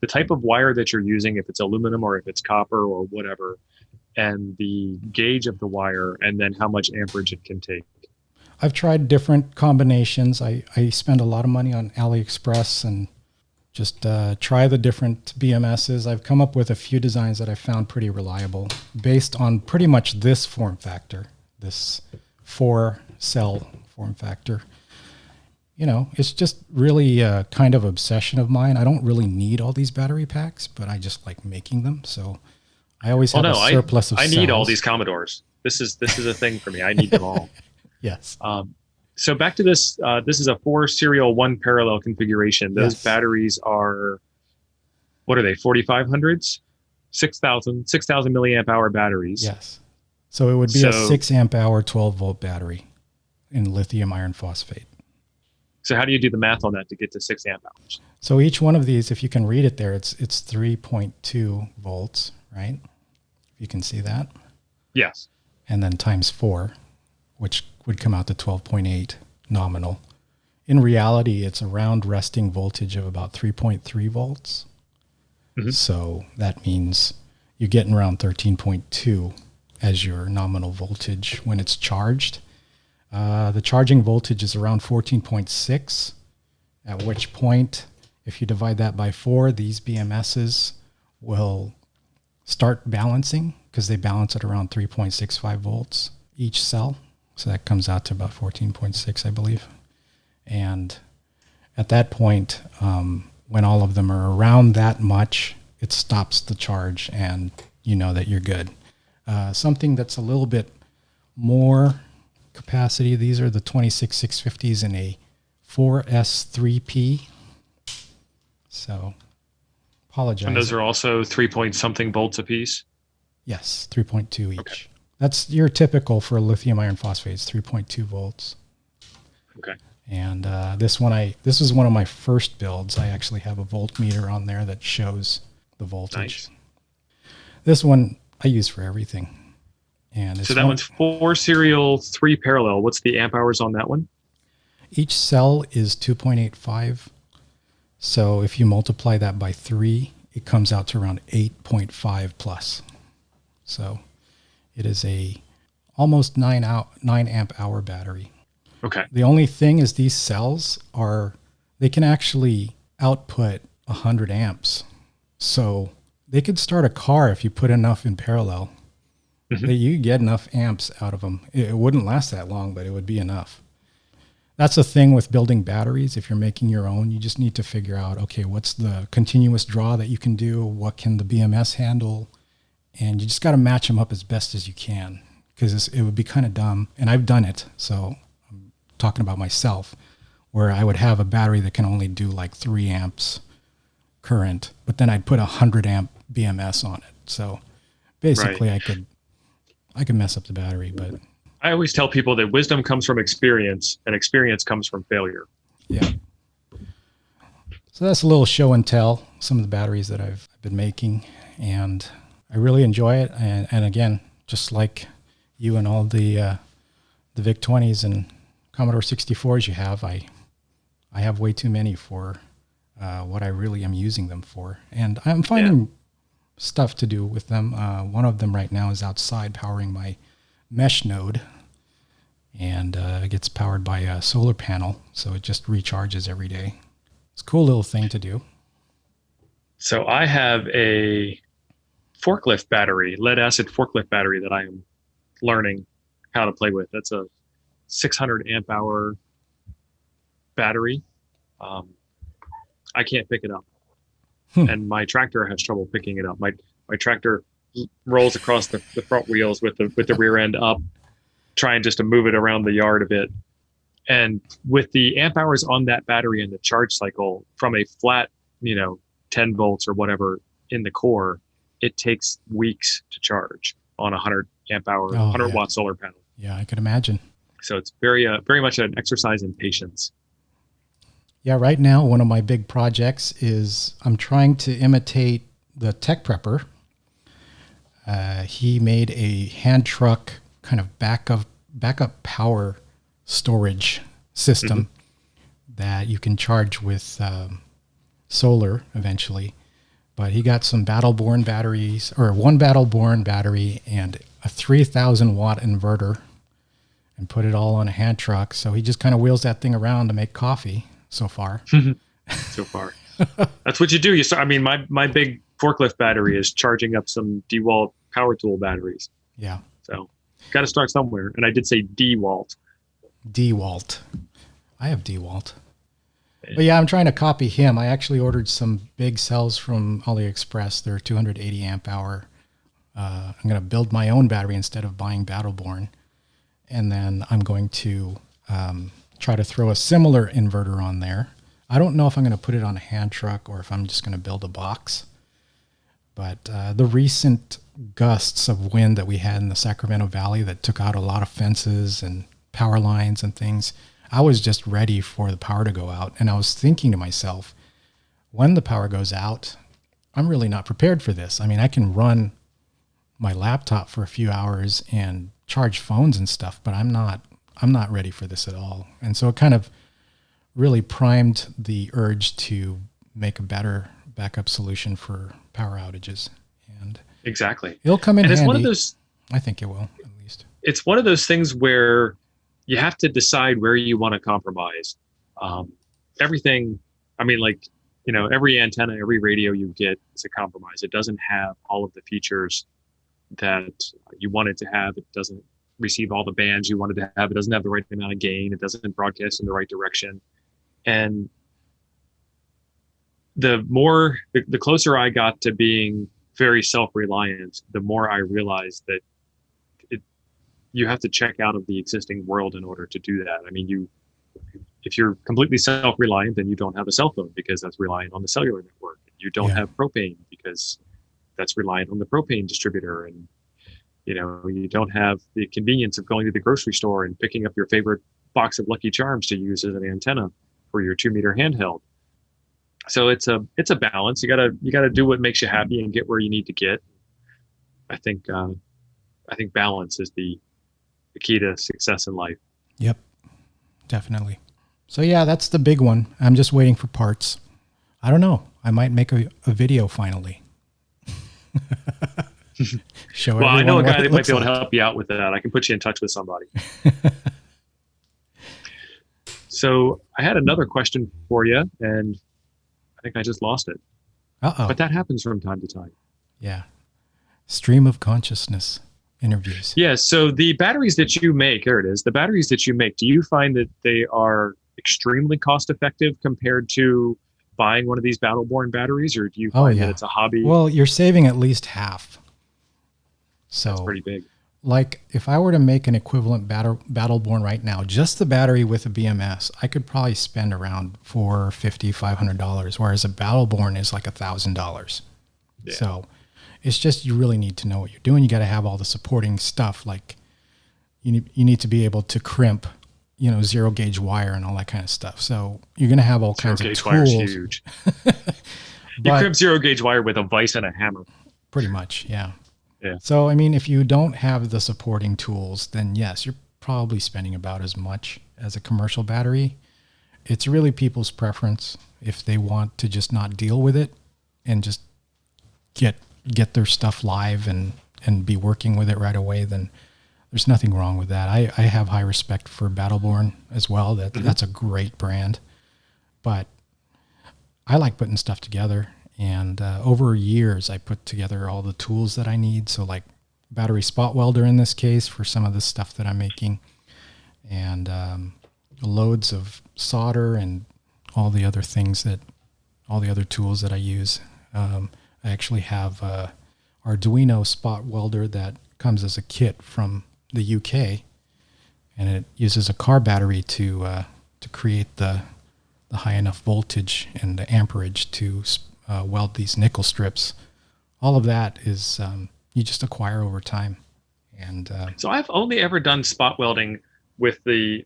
type of wire that you're using, if it's aluminum or if it's copper or whatever, and the gauge of the wire, and then how much amperage it can take. I've tried different combinations. I spend a lot of money on AliExpress and just try the different BMSs. I've come up with a few designs that I found pretty reliable based on pretty much this form factor, this 4-cell form factor. It's just really a kind of obsession of mine. I don't really need all these battery packs, but I just like making them. So I always have a surplus of cells. I need all these Commodores. This is a thing for me. I need them all. Yes. So back to this. This is a 4 serial 1 parallel configuration. Those batteries are, what are they? 4500s, 6,000 milliamp hour batteries. Yes. So it would be a 6 amp hour 12 volt battery in lithium iron phosphate. So how do you do the math on that to get to 6 amp hours? So each one of these, if you can read it there, it's 3.2 volts, right? You can see that. Yes. And then times 4, which would come out to 12.8 nominal. In reality, it's a round resting voltage of about 3.3 volts. Mm-hmm. So that means you're getting around 13.2 as your nominal voltage when it's charged. The charging voltage is around 14.6, at which point, if you divide that by 4, these BMSs will start balancing because they balance at around 3.65 volts each cell. So that comes out to about 14.6, I believe. And at that point, when all of them are around that much, it stops the charge and you know that you're good. Something that's a little bit more capacity, these are the 26650s in a 4S3P. So apologize. And those are also 3 point something volts apiece? Yes, 3.2 each. Okay. That's your typical for lithium iron phosphate. It's 3.2 volts. Okay. And this is one of my first builds. I actually have a voltmeter on there that shows the voltage. Nice. This one I use for everything. And so that one's 4 serial 3 parallel. What's the amp hours on that one? Each cell is 2.85. So if you multiply that by 3, it comes out to around 8.5 plus. So it is a almost 9 amp hour battery. Okay. The only thing is these cells they can actually output 100 amps. So they could start a car if you put enough in parallel. Mm-hmm. You get enough amps out of them. It wouldn't last that long, but it would be enough. That's the thing with building batteries. If you're making your own, you just need to figure out, okay, what's the continuous draw that you can do? What can the BMS handle? And you just got to match them up as best as you can, because it would be kind of dumb. And I've done it. So I'm talking about myself, where I would have a battery that can only do like 3 amps current, but then I'd put 100 amp BMS on it. So basically I could I can mess up the battery, but I always tell people that wisdom comes from experience and experience comes from failure. yeah. So that's a little show and tell, some of the batteries that I've been making, and I really enjoy it. And again, just like you and all the VIC-20s and Commodore 64s you have, I have way too many for what I really am using them for. And I'm finding stuff to do with them. One of them right now is outside powering my mesh node, and it gets powered by a solar panel, so it just recharges every day. It's a cool little thing to do. So I have a forklift battery, lead acid forklift battery that I am learning how to play with. That's a 600 amp hour battery. I can't pick it up. And my tractor has trouble picking it up. My tractor rolls across the front wheels with the rear end up, trying just to move it around the yard a bit. And with the amp hours on that battery and the charge cycle from a flat, 10 volts or whatever in the core, it takes weeks to charge on a 100 amp hour, 100 watt solar panel. Yeah, I could imagine. So it's very much an exercise in patience. Yeah, right now, one of my big projects is I'm trying to imitate the Tech Prepper. He made a hand truck kind of backup power storage system that you can charge with solar eventually. But he got some Battleborn batteries, or one Battleborn battery and a 3,000 watt inverter, and put it all on a hand truck. So he just kind of wheels that thing around to make coffee so far. So far. That's what you do. My big forklift battery is charging up some DeWalt power tool batteries. Yeah. So got to start somewhere. And I did say DeWalt. DeWalt. I have DeWalt. But yeah, I'm trying to copy him. I actually ordered some big cells from AliExpress. They're 280 amp hour. I'm going to build my own battery instead of buying Battleborn. And then I'm going to try to throw a similar inverter on there. I don't know if I'm going to put it on a hand truck or if I'm just going to build a box. But the recent gusts of wind that we had in the Sacramento Valley that took out a lot of fences and power lines and things, I was just ready for the power to go out. And I was thinking to myself, when the power goes out, I'm really not prepared for this. I mean, I can run my laptop for a few hours and charge phones and stuff, but I'm not ready for this at all. And so it kind of really primed the urge to make a better backup solution for power outages. And exactly, it'll come in handy. It's one of those, I think it will, at least. It's one of those things where you have to decide where you want to compromise. Everything, every antenna, every radio you get is a compromise. It doesn't have all of the features that you want it to have. It doesn't receive all the bands you wanted to have. It doesn't have the right amount of gain. It doesn't broadcast in the right direction. And the closer I got to being very self-reliant, the more I realized that you have to check out of the existing world in order to do that. I mean, if you're completely self-reliant, then you don't have a cell phone because that's reliant on the cellular network. You don't have propane because that's reliant on the propane distributor. And, you don't have the convenience of going to the grocery store and picking up your favorite box of Lucky Charms to use as an antenna for your 2-meter handheld. So it's a balance. You gotta do what makes you happy and get where you need to get. I think balance is the key to success in life. Yep, definitely. So yeah, that's the big one. I'm just waiting for parts. I don't know. I might make a video finally. Show well, I know a guy that might be able like. to help you out with that. I can put you in touch with somebody. So I had another question for you, and I think I just lost it. Uh-oh. But that happens from time to time. Yeah. Stream of consciousness interviews. Yeah. So the batteries that you make, there it is. The batteries that you make, do you find that they are extremely cost effective compared to buying one of these Battleborn batteries, or do you find that it's a hobby? Well, you're saving at least half. So that's pretty big. Like if I were to make an equivalent Battleborn right now, just the battery with a BMS, I could probably spend around $450, $500, whereas a Battleborn is like $1,000. Yeah. So It's just you really need to know what you're doing. You got to have all the supporting stuff. Like you need to be able to crimp, zero gauge wire and all that kind of stuff. So you're going to have all kinds of tools. Zero gauge wire is huge. You crimp zero gauge wire with a vise and a hammer. Pretty much, yeah. Yeah. So, I mean, if you don't have the supporting tools, then yes, you're probably spending about as much as a commercial battery. It's really people's preference. If they want to just not deal with it and just get their stuff live and be working with it right away, then there's nothing wrong with that. I have high respect for Battleborn as well. That's a great brand. But I like putting stuff together. And over years, I put together all the tools that I need. So like battery spot welder in this case for some of the stuff that I'm making. And loads of solder and all the other tools that I use. I actually have a Arduino spot welder that comes as a kit from the UK, and it uses a car battery to create the high enough voltage and the amperage to weld these nickel strips. All of that is you just acquire over time. And so I've only ever done spot welding with the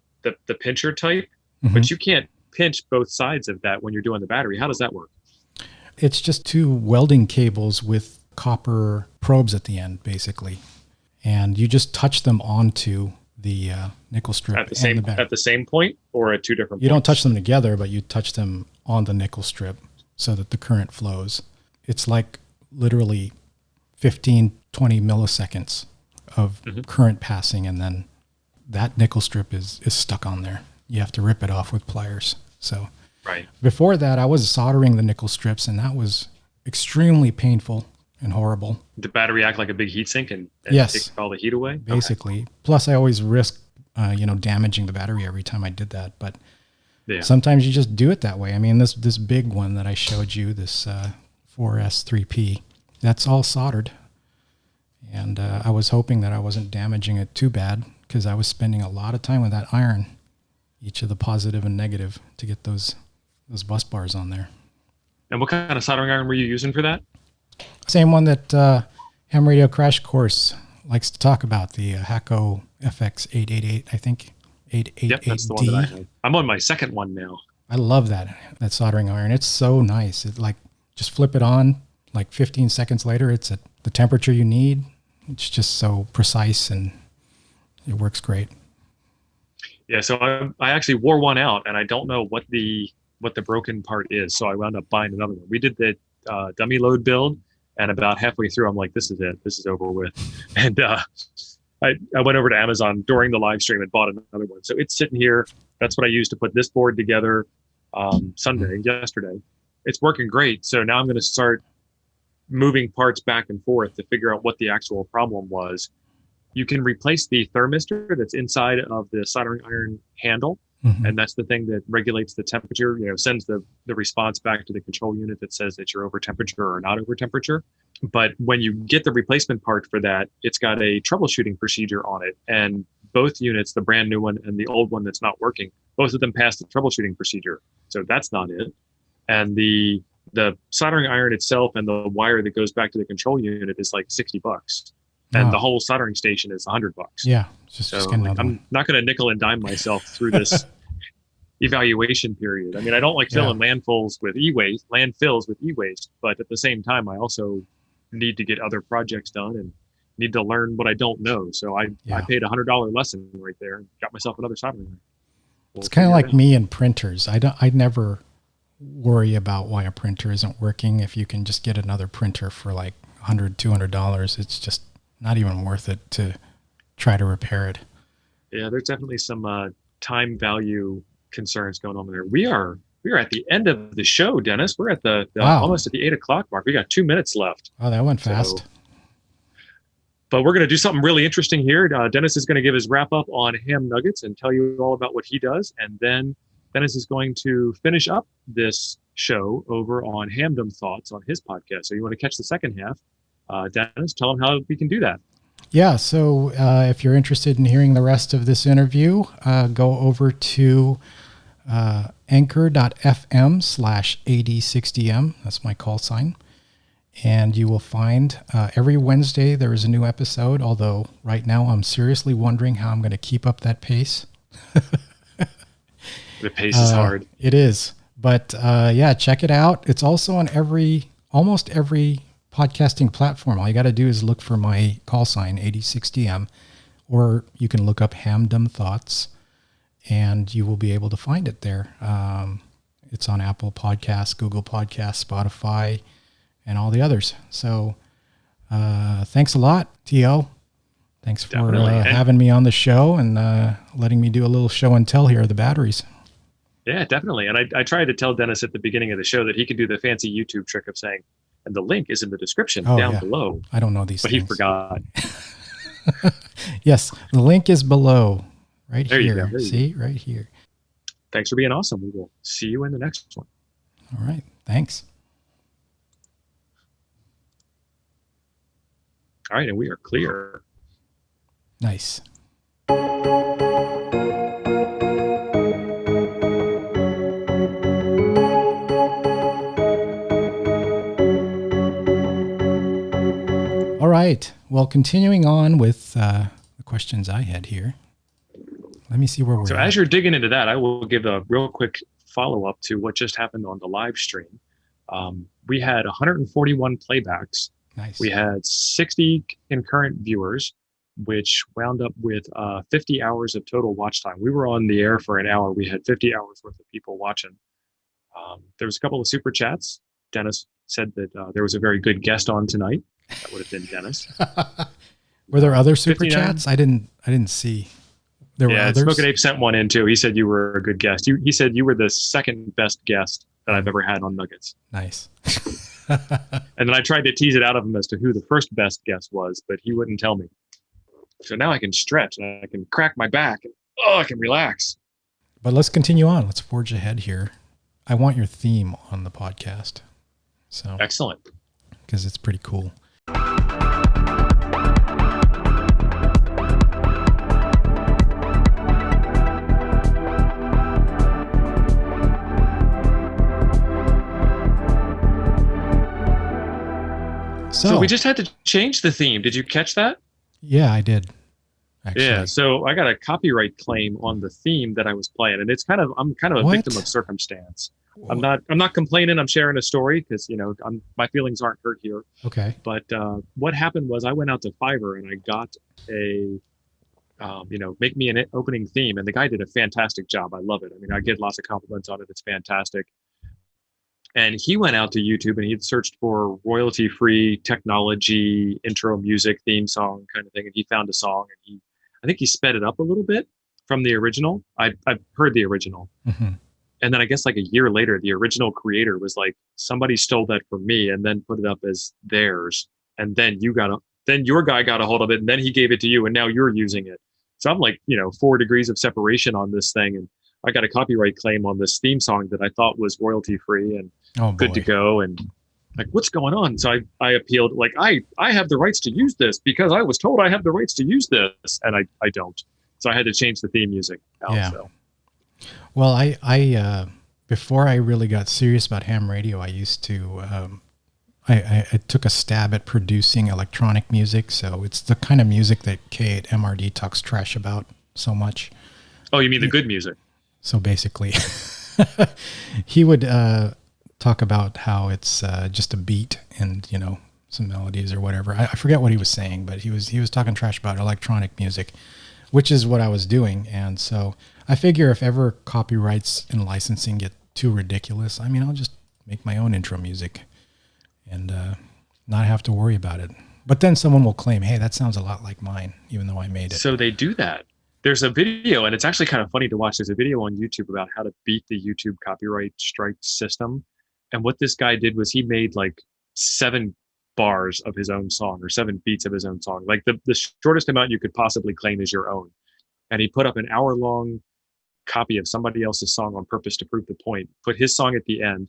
pincher type, but you can't pinch both sides of that when you're doing the battery. How does that work? It's just two welding cables with copper probes at the end, basically. And you just touch them onto the nickel strip at the same point, or at two different points? You don't touch them together, but you touch them on the nickel strip so that the current flows. It's like literally 15, 20 milliseconds of current passing, and then that nickel strip is stuck on there. You have to rip it off with pliers. So right. Before that, I was soldering the nickel strips, and that was extremely painful and horrible. Did the battery act like a big heat sink and yes, take all the heat away? Basically. Okay. Plus, I always risked, damaging the battery every time I did that. But sometimes you just do it that way. I mean, this big one that I showed you, this 4S3P, that's all soldered. And I was hoping that I wasn't damaging it too bad, because I was spending a lot of time with that iron, each of the positive and negative, to get those bus bars on there. And what kind of soldering iron were you using for that? Same one that Ham Radio Crash Course likes to talk about, the Hacko FX888, I think. 888D. Yep, that's the one that I have. I'm on my second one now. I love that soldering iron. It's so nice. It just flip it on, 15 seconds later, it's at the temperature you need. It's just so precise, and it works great. Yeah, so I actually wore one out, and I don't know what the broken part is, so I wound up buying another one. We did the dummy load build, and about halfway through, I'm like, this is it. This is over with. And I went over to Amazon during the live stream and bought another one. So it's sitting here. That's what I used to put this board together yesterday. It's working great. So now I'm going to start moving parts back and forth to figure out what the actual problem was. You can replace the thermistor that's inside of the soldering iron handle. And that's the thing that regulates the temperature, sends the response back to the control unit that says that you're over temperature or not over temperature. But when you get the replacement part for that, it's got a troubleshooting procedure on it. And both units, the brand new one and the old one that's not working, both of them pass the troubleshooting procedure. So that's not it. And the soldering iron itself and the wire that goes back to the control unit is like $60. And the whole soldering station is $100. Yeah. I'm not going to nickel and dime myself through this evaluation period. I mean, I don't like filling landfills with e-waste, but at the same time, I also need to get other projects done and need to learn what I don't know. So I paid $100 lesson right there and got myself another soldering iron. It's kind of like me and printers. I never worry about why a printer isn't working. If you can just get another printer for like $100, $200, it's just not even worth it to try to repair it. Yeah, there's definitely some time value concerns going on there. We are at the end of the show, Dennis. We're at the almost at the 8 o'clock mark. We got 2 minutes left. Oh, that went fast. But we're going to do something really interesting here. Dennis is going to give his wrap up on ham nuggets and tell you all about what he does. And then Dennis is going to finish up this show over on Hamdom Thoughts on his podcast. So you want to catch the second half. Dennis, tell them how we can do that. Yeah, so if you're interested in hearing the rest of this interview, go over to anchor.fm/AD60M. That's my call sign. And you will find every Wednesday there is a new episode, although right now I'm seriously wondering how I'm going to keep up that pace. The pace is hard. It is. But yeah, check it out. It's also on almost every podcasting platform. All you got to do is look for my call sign, 8060M, or you can look up Hamdom Thoughts, and you will be able to find it there. It's on Apple Podcasts, Google Podcasts, Spotify, and all the others. So thanks a lot, T.O. Thanks for having me on the show and letting me do a little show and tell here of the batteries. Yeah, definitely. And I tried to tell Dennis at the beginning of the show that he could do the fancy YouTube trick of saying, and the link is in the description down below. I don't know these things. But he forgot. Yes, the link is below. Right there here. You go. See, right here. Thanks for being awesome. We will see you in the next one. All right. Thanks. All right. And we are clear. Nice. All right. Well, continuing on with the questions I had here. Let me see where we're at. So as you're digging into that, I will give a real quick follow-up to what just happened on the live stream. We had 141 playbacks. Nice. We had 60 concurrent viewers, which wound up with 50 hours of total watch time. We were on the air for an hour. We had 50 hours worth of people watching. There was a couple of super chats. Dennis said that there was a very good guest on tonight. That would have been Dennis. Were there other super chats? I didn't see. There were others? Smoke and Ape sent one in too. He said you were a good guest. He said you were the second best guest that I've ever had on Nuggets. Nice. And then I tried to tease it out of him as to who the first best guest was, but he wouldn't tell me. So now I can stretch and I can crack my back and I can relax. But let's continue on. Let's forge ahead here. I want your theme on the podcast. So excellent. Because it's pretty cool. So we just had to change the theme. Did you catch that? Yeah, I did. Actually. Yeah. So I got a copyright claim on the theme that I was playing, and I'm kind of a victim of circumstance. I'm not complaining. I'm sharing a story because my feelings aren't hurt here. Okay. But what happened was I went out to Fiverr and I got a make me an opening theme, and the guy did a fantastic job. I love it. I mean, I get lots of compliments on it. It's fantastic. And he went out to YouTube and he had searched for royalty-free technology, intro music, theme song kind of thing. And he found a song, and I think he sped it up a little bit from the original. I've heard the original. Mm-hmm. And then I guess like a year later, the original creator was like, somebody stole that from me and then put it up as theirs. And then your guy got a hold of it, and then he gave it to you, and now you're using it. So I'm like, 4 degrees of separation on this thing. And I got a copyright claim on this theme song that I thought was royalty free and good to go. And like, what's going on? So I appealed, like, I have the rights to use this because I was told I have the rights to use this, and I don't. So I had to change the theme music out. Yeah. So. Well, I before I really got serious about ham radio, I used to, I took a stab at producing electronic music. So it's the kind of music that K8MRD talks trash about so much. Oh, you mean the good music? So basically, he would talk about how it's just a beat and, some melodies or whatever. I forget what he was saying, but he was talking trash about electronic music, which is what I was doing. And so I figure if ever copyrights and licensing get too ridiculous, I mean, I'll just make my own intro music and not have to worry about it. But then someone will claim, hey, that sounds a lot like mine, even though I made it. So they do that. There's a video, and it's actually kind of funny to watch. There's a video on YouTube about how to beat the YouTube copyright strike system. And what this guy did was he made like 7 bars of his own song, or 7 beats of his own song. Like the shortest amount you could possibly claim is your own. And he put up an hour-long copy of somebody else's song on purpose to prove the point, put his song at the end,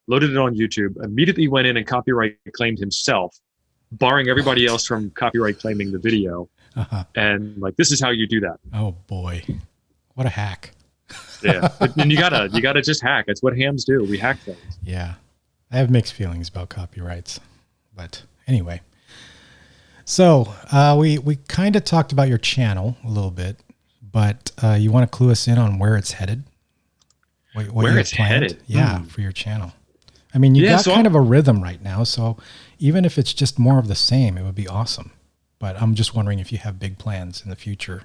loaded it on YouTube, immediately went in and copyright claimed himself, barring everybody else from copyright claiming the video. Uh-huh. And like, this is how you do that. Oh boy, what a hack! Yeah, and you gotta just hack. It's what hams do. We hack things. Yeah, I have mixed feelings about copyrights. But anyway, so we kind of talked about your channel a little bit, but you want to clue us in on where it's headed? What where it's headed? Yeah, for your channel. I mean, you got kind of a rhythm right now, so even if it's just more of the same, it would be awesome. But I'm just wondering if you have big plans in the future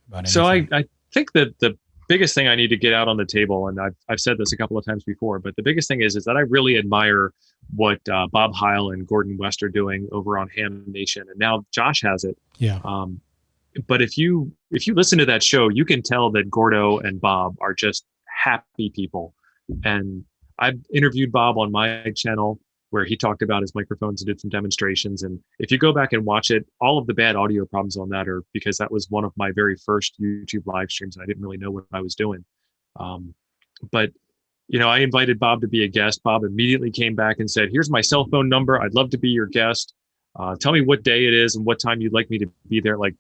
about anything. So I think that the biggest thing I need to get out on the table, and I've said this a couple of times before, but the biggest thing is that I really admire what Bob Heil and Gordon West are doing over on Ham Nation, and now Josh has it. Yeah. But if you listen to that show, you can tell that Gordo and Bob are just happy people. And I've interviewed Bob on my channel where he talked about his microphones and did some demonstrations. And if you go back and watch it, all of the bad audio problems on that are because that was one of my very first YouTube live streams and I didn't really know what I was doing. But I invited Bob to be a guest. Bob immediately came back and said, "Here's my cell phone number. I'd love to be your guest. Tell me what day it is and what time you'd like me to be there." Like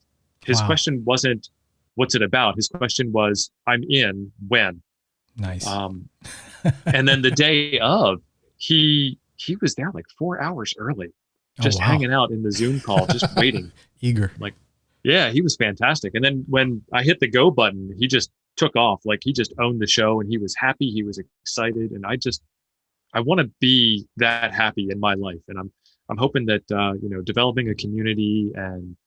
his question wasn't, "What's it about?" His question was, "I'm in, when?" Nice. And then the day of, he was there like 4 hours early, just hanging out in the Zoom call, just waiting. Eager. Like, yeah, he was fantastic. And then when I hit the go button, he just took off. Like he just owned the show and he was happy. He was excited. And I want to be that happy in my life. And I'm hoping that, developing a community and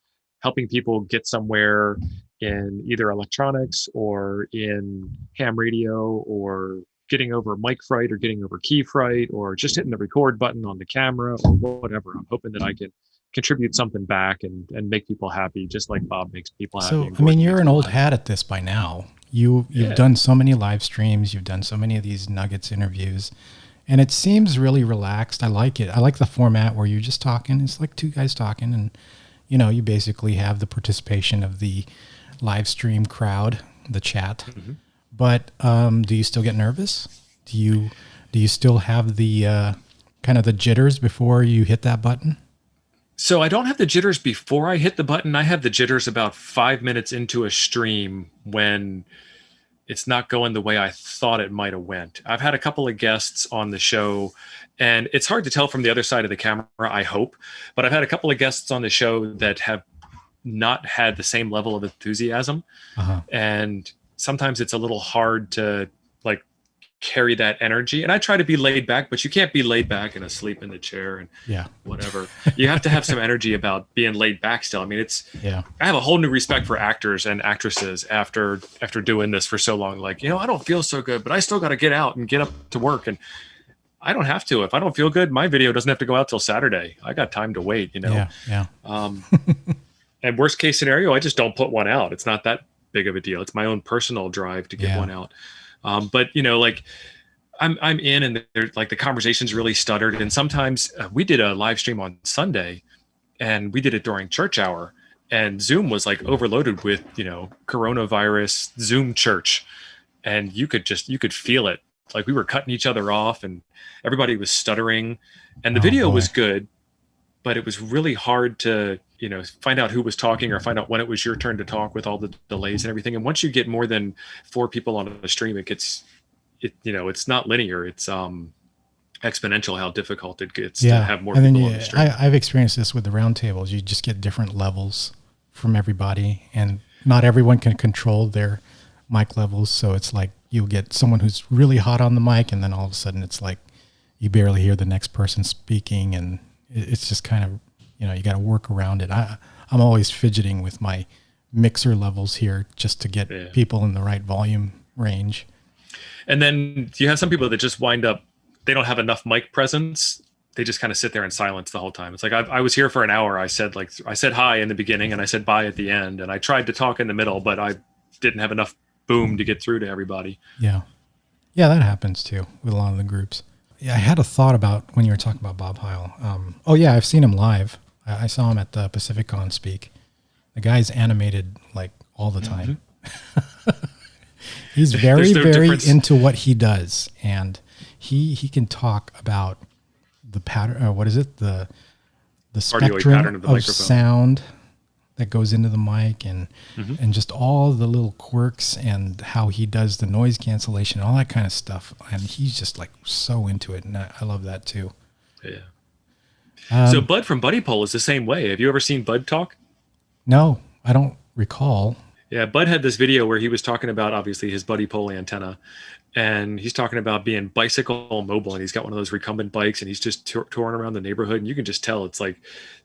helping people get somewhere in either electronics or in ham radio or getting over mic fright or getting over key fright or just hitting the record button on the camera or whatever. I'm hoping that I can contribute something back and make people happy, just like Bob makes people happy. So, I mean, you're an old hat at this by now. You've done so many live streams. You've done so many of these Nuggets interviews. And it seems really relaxed. I like it. I like the format where you're just talking. It's like two guys talking and, you basically have the participation of the live stream crowd, the chat. Mm-hmm. But do you still get nervous? Do you still have the kind of the jitters before you hit that button? So I don't have the jitters before I hit the button. I have the jitters about 5 minutes into a stream when it's not going the way I thought it might have went. I've had a couple of guests on the show, and it's hard to tell from the other side of the camera, I hope. But I've had a couple of guests on the show that have not had the same level of enthusiasm. Uh-huh. And sometimes it's a little hard to like carry that energy. And I try to be laid back, but you can't be laid back and asleep in the chair and whatever. You have to have some energy about being laid back still. I mean, I have a whole new respect for actors and actresses after doing this for so long. Like, I don't feel so good, but I still got to get out and get up to work. And I don't have to. If I don't feel good, my video doesn't have to go out till Saturday. I got time to wait, Yeah. And worst case scenario, I just don't put one out. It's not that big of a deal. It's my own personal drive to get one out. But like I'm in and there's like the conversation's really stuttered. And sometimes we did a live stream on Sunday and we did it during church hour and Zoom was like overloaded with, coronavirus Zoom church. And you could feel it. Like we were cutting each other off and everybody was stuttering and the video was good, but it was really hard to, find out who was talking or find out when it was your turn to talk with all the delays and everything. And once you get more than 4 people on a stream, it's not linear. It's exponential how difficult it gets to have more people on the stream. I've experienced this with the roundtables. You just get different levels from everybody and not everyone can control their mic levels. So it's like you'll get someone who's really hot on the mic and then all of a sudden it's like you barely hear the next person speaking and it's just kind of, you got to work around it. I'm always fidgeting with my mixer levels here just to get people in the right volume range. And then you have some people that just wind up, they don't have enough mic presence. They just kind of sit there in silence the whole time. It's like I was here for an hour. I said hi in the beginning and I said bye at the end. And I tried to talk in the middle, but I didn't have enough boom to get through to everybody. Yeah. Yeah, that happens too with a lot of the groups. Yeah, I had a thought about when you were talking about Bob Heil. I've seen him live. I saw him at the PacificCon speak. The guy's animated like all the time. Mm-hmm. He's very, very into what he does. And he can talk about the pattern, what is it? The spectrum of sound that goes into the mic and just all the little quirks and how he does the noise cancellation, all that kind of stuff. And he's just like so into it. And I love that too. Yeah. So Bud from Buddy Pole is the same way. Have you ever seen Bud talk? No, I don't recall. Yeah, Bud had this video where he was talking about obviously his Buddy Pole antenna, and he's talking about being bicycle mobile, and he's got one of those recumbent bikes, and he's just touring around the neighborhood, and you can just tell it's like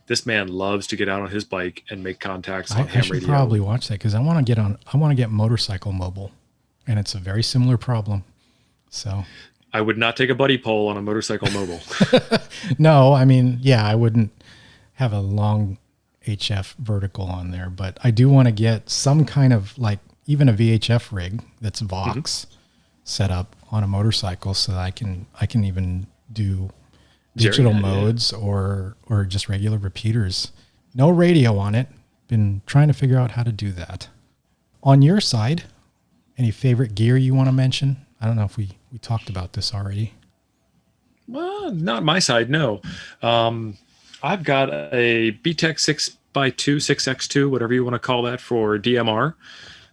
this man loves to get out on his bike and make contacts on ham I should radio. probably watch that because I want to get motorcycle mobile, and it's a very similar problem. So I would not take a Buddy Pole on a motorcycle mobile. no, I mean, yeah, I wouldn't have a long HF vertical on there, but I do want to get some kind of like even a VHF rig that's Vox set up on a motorcycle so that I can even do digital modes or just regular repeaters. No radio on it. Been trying to figure out how to do that. On your side, any favorite gear you want to mention? I don't know if we talked about this already. Well, not my side, no. I've got a BTEC 6x2, 6x2, whatever you want to call that, for DMR.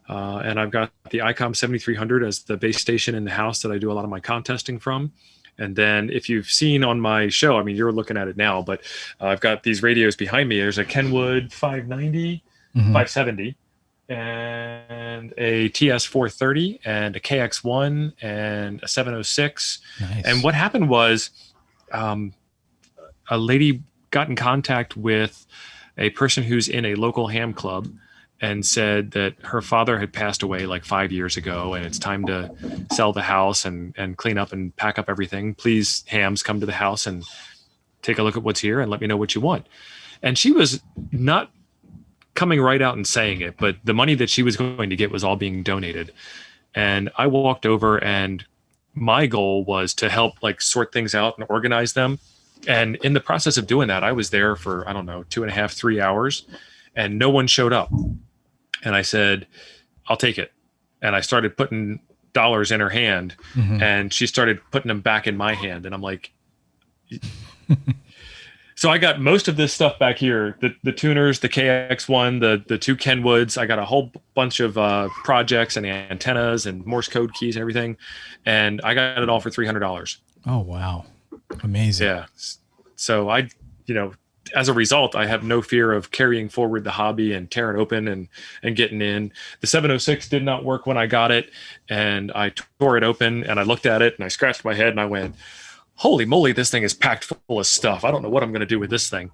And I've got the ICOM 7300 as the base station in the house that I do a lot of my contesting from. And then if you've seen on my show, I mean, you're looking at it now, but I've got these radios behind me. There's a Kenwood 590, 570, and a TS 430, and a KX1, and a 706. Nice. And what happened was a lady got in contact with a person who's in a local ham club and said that her father had passed away like 5 years ago, and it's time to sell the house and clean up and pack up everything. Please, hams, come to the house and take a look at what's here and let me know what you want. And she was not coming right out and saying it, but the money that she was going to get was all being donated. And I walked over, and my goal was to help like sort things out and organize them. And in the process of doing that, I was there for, I don't know, 2.5, 3 hours, and no one showed up. And I said, I'll take it. And I started putting dollars in her hand, and she started putting them back in my hand. And I'm like, so I got most of this stuff back here, the tuners, the KX1, the two Kenwoods. I got a whole bunch of projects and antennas and Morse code keys and everything. And I got it all for $300. Oh, wow. Amazing. Yeah. So I, as a result, I have no fear of carrying forward the hobby and tearing open and getting in. The 706 did not work when I got it, and I tore it open and I looked at it and I scratched my head and I went, holy moly, this thing is packed full of stuff. I don't know what I'm going to do with this thing.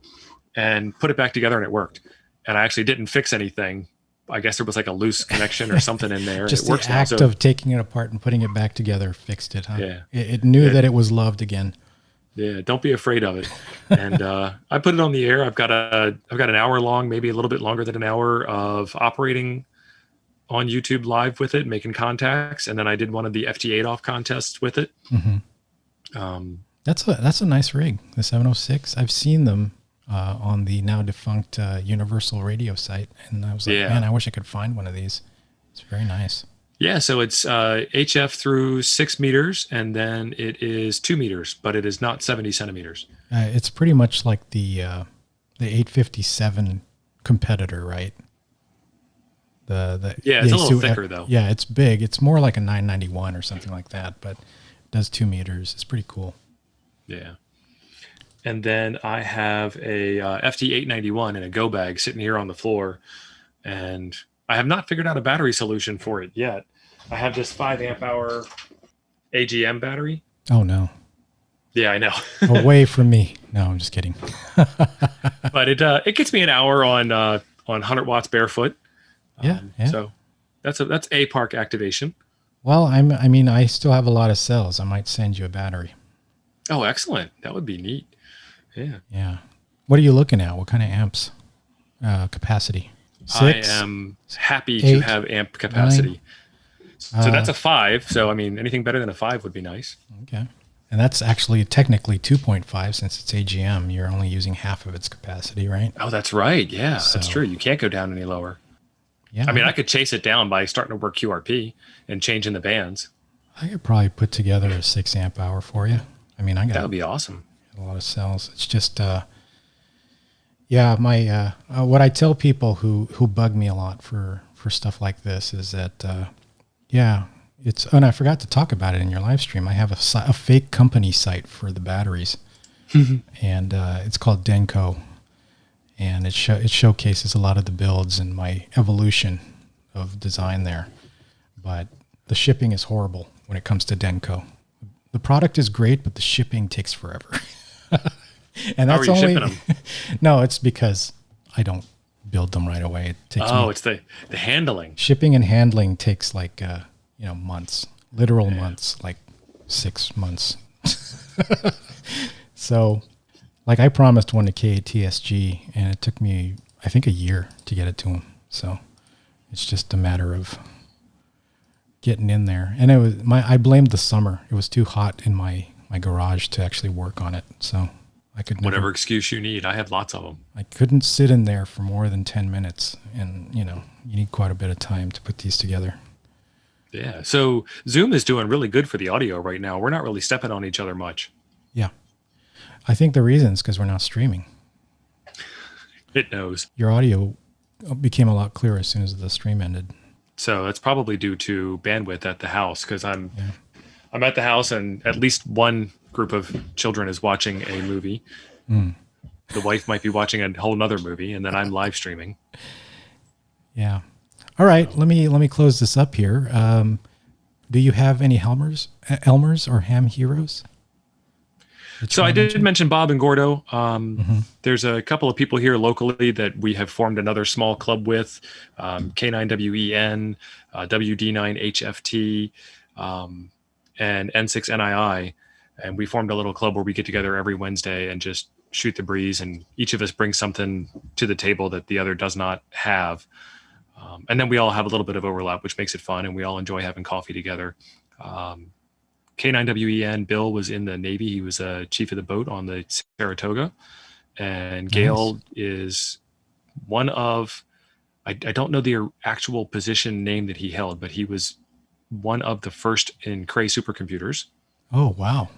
And put it back together, and it worked. And I actually didn't fix anything. I guess there was like a loose connection or something in there. Just it works the act of taking it apart and putting it back together fixed it, huh? Yeah. It knew that it was loved again. Yeah, don't be afraid of it. And I put it on the air. I've got an hour long, maybe a little bit longer than an hour of operating on YouTube live with it, making contacts, and then I did one of the FT8 off contests with it. That's a nice rig, the 706. I've seen them on the now defunct Universal Radio site, and I was like, man, I wish I could find one of these. It's very nice. Yeah, so it's HF through 6 meters, and then it is 2 meters, but it is not 70 centimeters. It's pretty much like the 857 competitor, right? It's a little thicker though. Yeah, it's big. It's more like a 991 or something like that, but it does 2 meters. It's pretty cool. Yeah. And then I have a FT891 in a go bag sitting here on the floor, and I have not figured out a battery solution for it yet. I have this 5 amp hour AGM battery. Oh no. Yeah, I know. Away from me. No, I'm just kidding. But it gets me an hour on 100 watts barefoot. Yeah. So that's a park activation. Well, I still have a lot of cells. I might send you a battery. Oh, excellent. That would be neat. Yeah. Yeah. What are you looking at? What kind of amps capacity? 6? I am happy to have amp capacity. 9? So that's a 5. So, anything better than a 5 would be nice. Okay. And that's actually technically 2.5 since it's AGM. You're only using half of its capacity, right? Oh, that's right. Yeah, that's true. You can't go down any lower. Yeah. I could chase it down by starting to work QRP and changing the bands. I could probably put together a 6 amp hour for you. That would be awesome. A lot of cells. It's just, my what I tell people who bug me a lot for stuff like this is that, and I forgot to talk about it in your live stream. I have a fake company site for the batteries. and it's called Denko, and it showcases a lot of the builds and my evolution of design there. But the shipping is horrible when it comes to Denko. The product is great, but the shipping takes forever. And that's How are you only shipping them? No, it's because I don't build them right away. It takes It's the handling. shipping and handling takes like months, literal months, like 6 months. So, like I promised one to KTSG, and it took me, I think, a year to get it to them. So it's just a matter of getting in there. And I blamed the summer. It was too hot in my garage to actually work on it. So I could Whatever excuse you need. I have lots of them. I couldn't sit in there for more than 10 minutes. And, you need quite a bit of time to put these together. Yeah. So Zoom is doing really good for the audio right now. We're not really stepping on each other much. Yeah. I think the reason is because we're not streaming. It knows. Your audio became a lot clearer as soon as the stream ended. So that's probably due to bandwidth at the house, because I'm at the house and at least one group of children is watching a movie. The wife might be watching a whole nother movie, and then I'm live streaming. Yeah. All right. Let me close this up here. Do you have any Elmers or ham heroes? So I did mention Bob and Gordo. There's a couple of people here locally that we have formed another small club with, K9WEN, WD9HFT, and N6NII. And we formed a little club where we get together every Wednesday and just shoot the breeze. And each of us brings something to the table that the other does not have. And then we all have a little bit of overlap, which makes it fun. And we all enjoy having coffee together. K9WEN, Bill was in the Navy. He was a chief of the boat on the Saratoga. And Gail is one of, I don't know the actual position name that he held, but he was one of the first in Cray supercomputers. Oh, wow.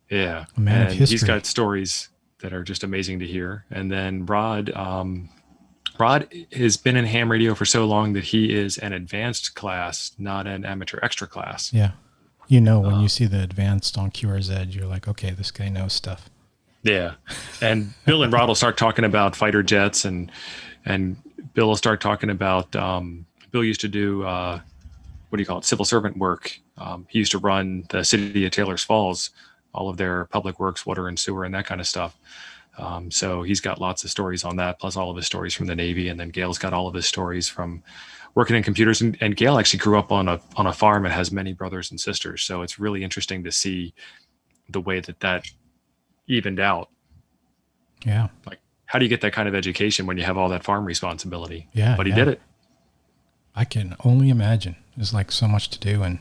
Yeah. A man of history. He's got stories that are just amazing to hear. And then Rod has been in ham radio for so long that he is an advanced class, not an amateur extra class. Yeah. When you see the advanced on QRZ, you're like, okay, this guy knows stuff. Yeah. And Bill and Rod will start talking about fighter jets, and Bill will start talking about, Bill used to do, civil servant work. He used to run the city of Taylor's Falls, all of their public works, water and sewer, and that kind of stuff. So he's got lots of stories on that, plus all of his stories from the Navy. And then Gail's got all of his stories from working in computers. And Gail actually grew up on a farm and has many brothers and sisters. So it's really interesting to see the way that evened out. Yeah. Like, how do you get that kind of education when you have all that farm responsibility? Yeah. But he did it. I can only imagine. There's like so much to do, and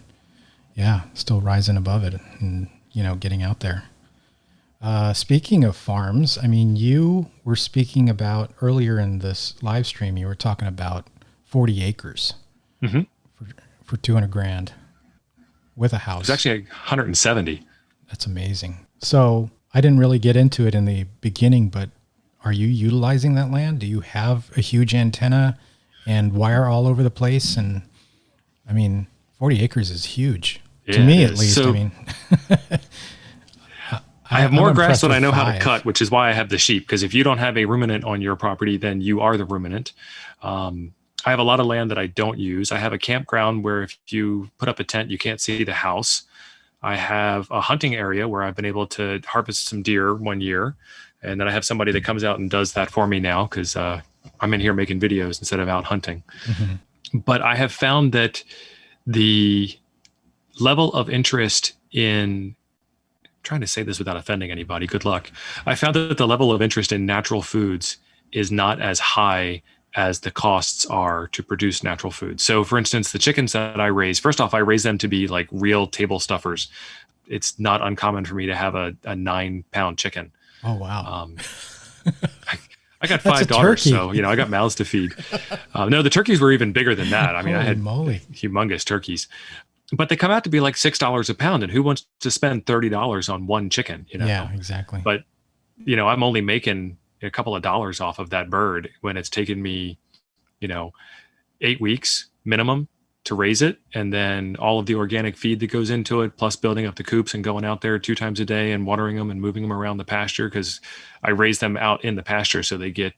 still rising above it and, getting out there. Speaking of farms, I mean, you were speaking about earlier in this live stream, you were talking about 40 acres for $200,000 with a house. It's actually 170. That's amazing. So I didn't really get into it in the beginning, but are you utilizing that land? Do you have a huge antenna and wire all over the place? And I mean, 40 acres is huge to me, at least. So, I mean, I have more grass than I know how to cut, which is why I have the sheep. Because if you don't have a ruminant on your property, then you are the ruminant. I have a lot of land that I don't use. I have a campground where if you put up a tent, you can't see the house. I have a hunting area where I've been able to harvest some deer one year. And then I have somebody that comes out and does that for me now, because I'm in here making videos instead of out hunting. But I have found that the level of interest in, trying to say this without offending anybody, good luck. I found that the level of interest in natural foods is not as high as the costs are to produce natural food. So for instance, the chickens that I raise, first off, I raise them to be like real table stuffers. It's not uncommon for me to have a 9-pound chicken. Oh, wow. I got 5 daughters, so, I got mouths to feed. No, the turkeys were even bigger than that. I mean, I had humongous turkeys, but they come out to be like $6 a pound. And who wants to spend $30 on one chicken? Yeah, exactly. But, I'm only making a couple of dollars off of that bird when it's taken me, 8 weeks minimum to raise it, and then all of the organic feed that goes into it, plus building up the coops and going out there 2 times a day and watering them and moving them around the pasture, because I raise them out in the pasture so they get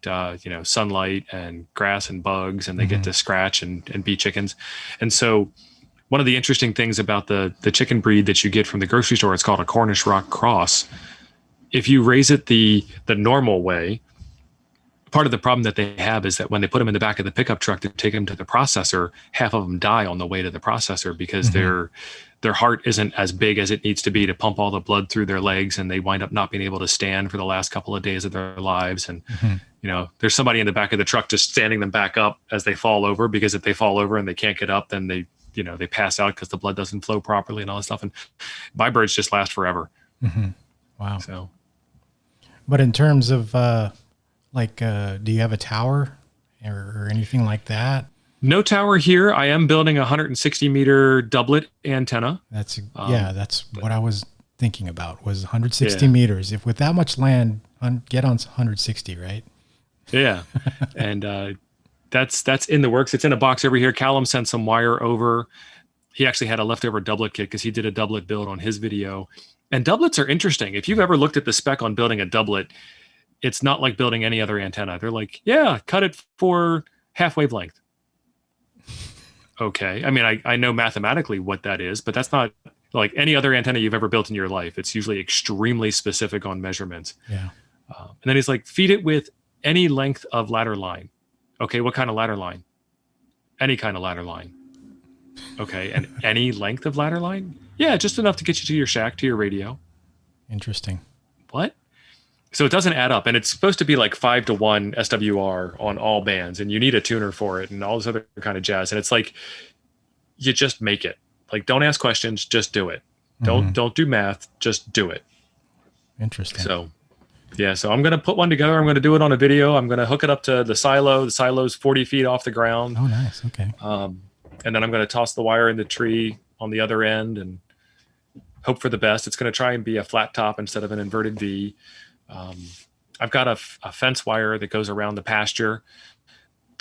sunlight and grass and bugs, and they get to scratch and be chickens. And so one of the interesting things about the chicken breed that you get from the grocery store, it's called a Cornish Rock Cross. If you raise it the normal way, part of the problem that they have is that when they put them in the back of the pickup truck to take them to the processor, half of them die on the way to the processor because their heart isn't as big as it needs to be to pump all the blood through their legs, and they wind up not being able to stand for the last couple of days of their lives. And there's somebody in the back of the truck just standing them back up as they fall over, because if they fall over and they can't get up, then they pass out because the blood doesn't flow properly and all this stuff. And my birds just last forever. Wow. So, but in terms of do you have a tower or anything like that? No tower here. I am building a 160 meter doublet antenna. That's what I was thinking about, was 160 meters. If with that much land, get on 160, right? Yeah. And that's in the works. It's in a box over here. Callum sent some wire over. He actually had a leftover doublet kit because he did a doublet build on his video. And doublets are interesting. If you've ever looked at the spec on building a doublet, it's not like building any other antenna. They're like, yeah, cut it for half wavelength. Okay. I mean, I know mathematically what that is, but that's not like any other antenna you've ever built in your life. It's usually extremely specific on measurements. Yeah. And then he's like, feed it with any length of ladder line. Okay. What kind of ladder line? Any kind of ladder line. Okay. And any length of ladder line? Yeah. Just enough to get you to your shack, to your radio. Interesting. What? So it doesn't add up, and it's supposed to be like 5-to-1 SWR on all bands, and you need a tuner for it and all this other kind of jazz. And it's like, you just make it. Like, don't ask questions, just do it. Don't do math, just do it. Interesting. So I'm going to put one together. I'm going to do it on a video. I'm going to hook it up to the silo. The silo's 40 feet off the ground. Oh, nice. Okay. And then I'm going to toss the wire in the tree on the other end and hope for the best. It's going to try and be a flat top instead of an inverted V. I've got a fence wire that goes around the pasture.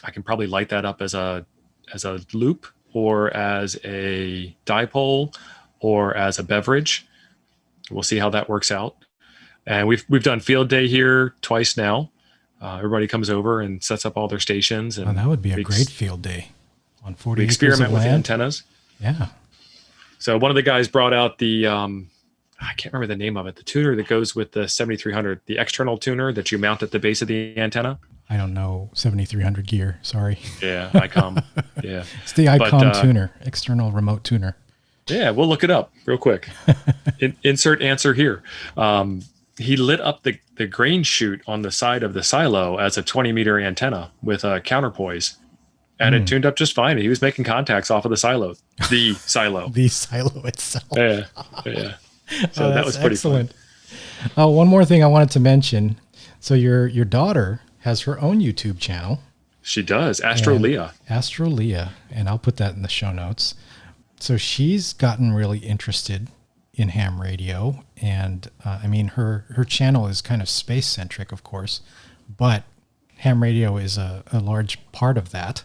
I can probably light that up as a loop, or as a dipole, or as a beverage. We'll see how that works out. And we've done field day here twice now. Everybody comes over and sets up all their stations. And that would be a great field day on 40 we acres experiment of with land. antennas. Yeah. So one of the guys brought out the I can't remember the name of it, the tuner that goes with the 7300, the external tuner that you mount at the base of the antenna. I don't know 7300 gear. Sorry. Yeah, ICOM. Yeah. It's the ICOM tuner, external remote tuner. Yeah, we'll look it up real quick. Insert answer here. He lit up the grain chute on the side of the silo as a 20-meter antenna with a counterpoise. And it tuned up just fine. He was making contacts off of the silo. The silo. The silo itself. Yeah. So that was pretty excellent. Fun. One more thing I wanted to mention. So your daughter has her own YouTube channel. She does. Astro Leah. And I'll put that in the show notes. So she's gotten really interested in ham radio. And her channel is kind of space centric, of course, but ham radio is a large part of that.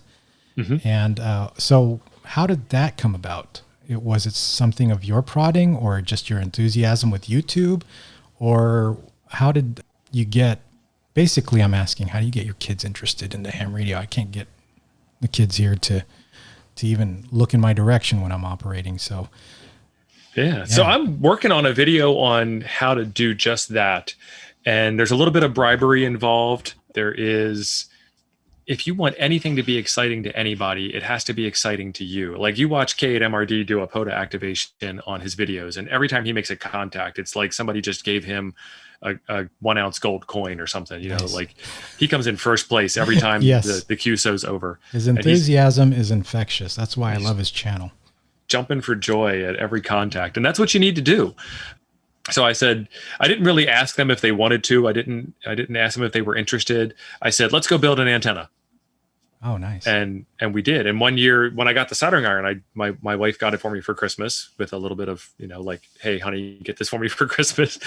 And so how did that come about? Was it something of your prodding, or just your enthusiasm with YouTube? Or how did you get, basically I'm asking, how do you get your kids interested in the ham radio? I can't get the kids here to even look in my direction when I'm operating. So So I'm working on a video on how to do just that. And there's a little bit of bribery involved. There is, if you want anything to be exciting to anybody, it has to be exciting to you. Like, you watch K8MRD do a POTA activation on his videos, and every time he makes a contact, it's like somebody just gave him a 1 ounce gold coin or something. Nice. Like, he comes in first place every time the QSO's over. His enthusiasm is infectious. That's why I love his channel. Jumping for joy at every contact. And that's what you need to do. So I said, I didn't really ask them if they wanted to. I didn't ask them if they were interested. I said, let's go build an antenna. Oh, nice. And we did. And one year when I got the soldering iron, my wife got it for me for Christmas with a little bit of, like, hey, honey, get this for me for Christmas.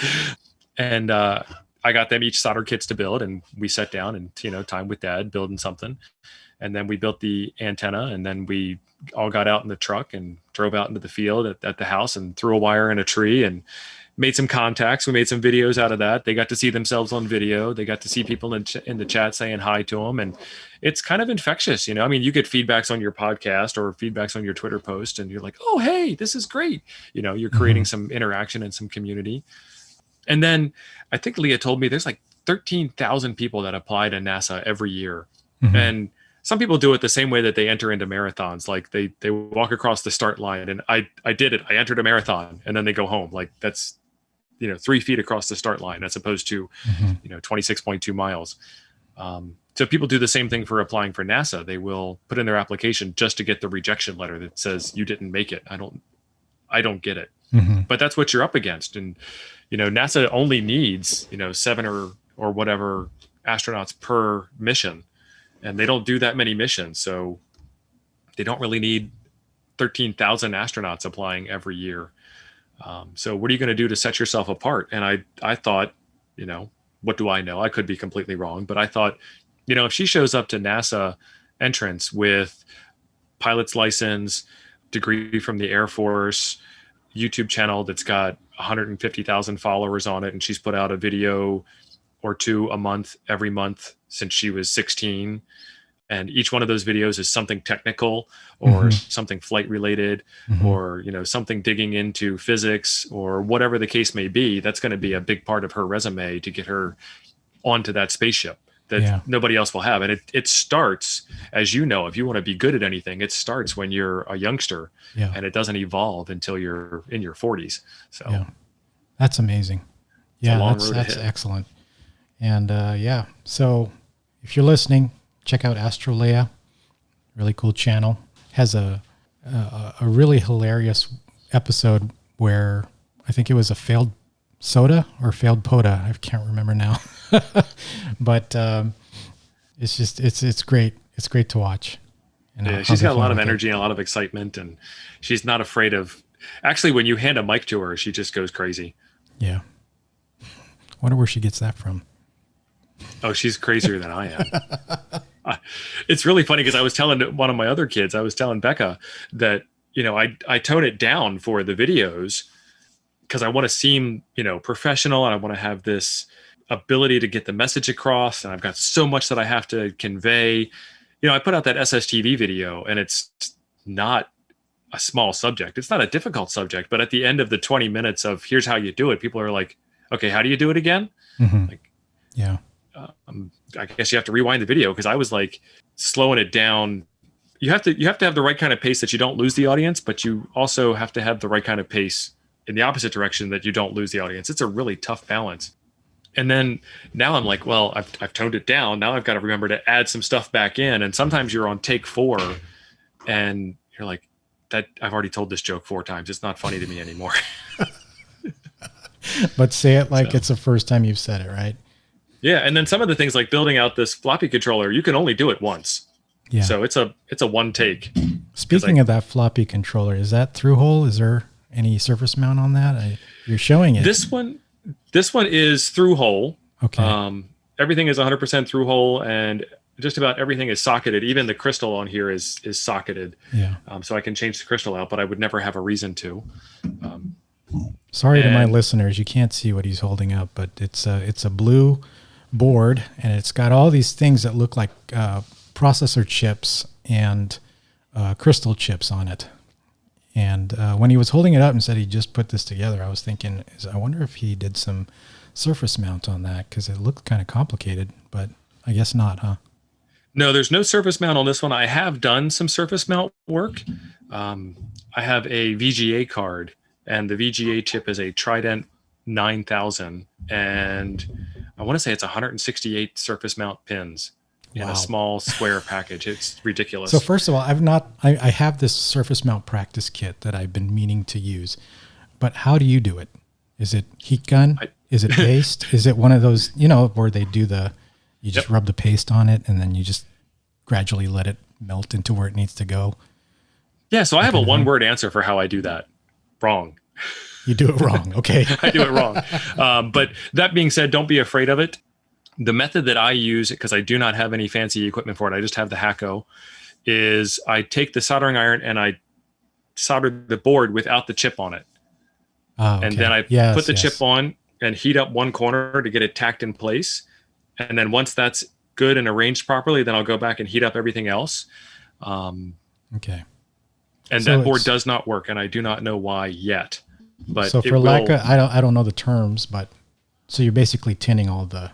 And I got them each solder kits to build, and we sat down and, time with Dad building something. And then we built the antenna, and then we all got out in the truck and drove out into the field at the house and threw a wire in a tree and made some contacts. We made some videos out of that. They got to see themselves on video. They got to see people in the chat saying hi to them. And it's kind of infectious. I mean, you get feedbacks on your podcast or feedbacks on your Twitter post, and you're like, oh, hey, this is great. You're creating some interaction and some community. And then I think Leah told me there's like 13,000 people that apply to NASA every year. And some people do it the same way that they enter into marathons. Like they walk across the start line, and I did it. I entered a marathon, and then they go home. Like that's, 3 feet across the start line as opposed to, 26.2 miles. So people do the same thing for applying for NASA. They will put in their application just to get the rejection letter that says you didn't make it. I don't get it. But that's what you're up against. And, NASA only needs, 7 or whatever astronauts per mission. And they don't do that many missions. So they don't really need 13,000 astronauts applying every year. So what are you going to do to set yourself apart? And I thought, what do I know? I could be completely wrong, but I thought, if she shows up to NASA entrance with pilot's license, degree from the Air Force, YouTube channel that's got 150,000 followers on it, and she's put out a video or two a month, every month since she was 16. And each one of those videos is something technical or something flight related or, something digging into physics or whatever the case may be. That's going to be a big part of her resume to get her onto that spaceship that nobody else will have. And it starts, as you know, if you want to be good at anything, it starts when you're a youngster and it doesn't evolve until you're in your 40s. So that's amazing. Yeah, that's excellent. And so if you're listening, check out Astrolea, really cool channel. Has a really hilarious episode where I think it was a failed soda or failed POTA. I can't remember now, but it's great. It's great to watch. And she's got a lot of energy and a lot of excitement, and she's not afraid of. Actually, when you hand a mic to her, she just goes crazy. Yeah. Wonder where she gets that from. Oh, she's crazier than I am. It's really funny because I was telling one of my other kids, I was telling Becca that, I tone it down for the videos because I want to seem, professional, and I want to have this ability to get the message across. And I've got so much that I have to convey. I put out that SSTV video, and it's not a small subject. It's not a difficult subject, but at the end of the 20 minutes of here's how you do it, people are like, okay, how do you do it again? Like, yeah. I guess you have to rewind the video because I was like slowing it down. You have to have the right kind of pace that you don't lose the audience, but you also have to have the right kind of pace in the opposite direction that you don't lose the audience. It's a really tough balance. And then now I'm like, well, I've toned it down. Now I've got to remember to add some stuff back in. And sometimes you're on take 4 and you're like, that I've already told this joke 4 times. It's not funny to me anymore. But say it like it's the first time you've said it, right? Yeah, and then some of the things like building out this floppy controller, you can only do it once. Yeah. So it's a one take. Speaking of that floppy controller, is that through hole? Is there any surface mount on that? You're showing it. This one is through hole. Okay. Everything is 100% through hole, and just about everything is socketed. Even the crystal on here is socketed. Yeah. So I can change the crystal out, but I would never have a reason to. Sorry to my listeners, you can't see what he's holding up, but it's a blue board, and it's got all these things that look like processor chips and crystal chips on it. And when he was holding it up and said he just put this together, I was thinking, I wonder if he did some surface mount on that, because it looked kind of complicated, but I guess not, huh? No, there's no surface mount on this one. I have done some surface mount work. I have a VGA card, and the VGA chip is a Trident 9000, and I want to say it's 168 surface mount pins in a small square package. It's ridiculous. So first of all, I have this surface mount practice kit that I've been meaning to use, but how do you do it? Is it heat gun? Is it paste? Is it one of those, where they do you just rub the paste on it and then you just gradually let it melt into where it needs to go? Yeah. So I have a one-word answer for how I do that. Wrong. You do it wrong. Okay. I do it wrong. But that being said, don't be afraid of it. The method that I use, because I do not have any fancy equipment for it, I just have the Hacko, is I take the soldering iron and I solder the board without the chip on it. Oh, okay. And then I Yes, put the yes. chip on and heat up one corner to get it tacked in place. And then once that's good and arranged properly, then I'll go back and heat up everything else. Okay. And So that board it's- does not work, and I do not know why yet. But so it for lack will. of, I don't know the terms, but so you're basically tinning all the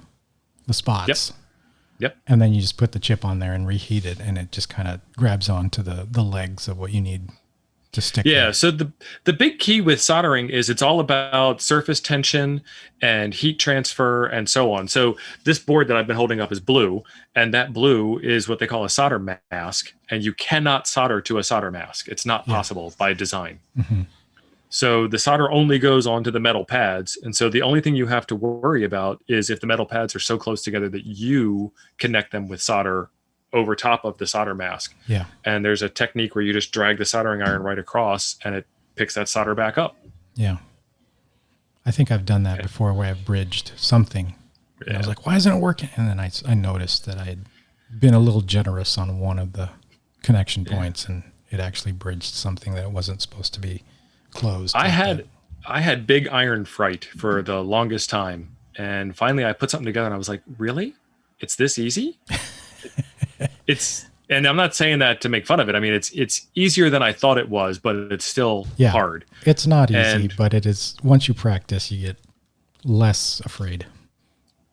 spots. Yep. And then you just put the chip on there and reheat it, and it just kind of grabs onto the legs of what you need to stick. Yeah. there. So the big key with soldering is it's all about surface tension and heat transfer and so on. So this board that I've been holding up is blue, and that blue is what they call a solder mask, and you cannot solder to a solder mask. It's not possible by design. Mm-hmm. So the solder only goes onto the metal pads. And so the only thing you have to worry about is if the metal pads are so close together that you connect them with solder over top of the solder mask. Yeah. And there's a technique where you just drag the soldering iron right across and it picks that solder back up. Yeah. I think I've done that before where I've bridged something. And I was like, why isn't it working? And then I noticed that I had been a little generous on one of the connection points, and it actually bridged something that wasn't supposed to be closed. I had big iron fright for the longest time. And finally I put something together and I was like, really? It's this easy? And I'm not saying that to make fun of it. I mean, it's easier than I thought it was, but it's still hard. It's not easy, but it is. Once you practice, you get less afraid.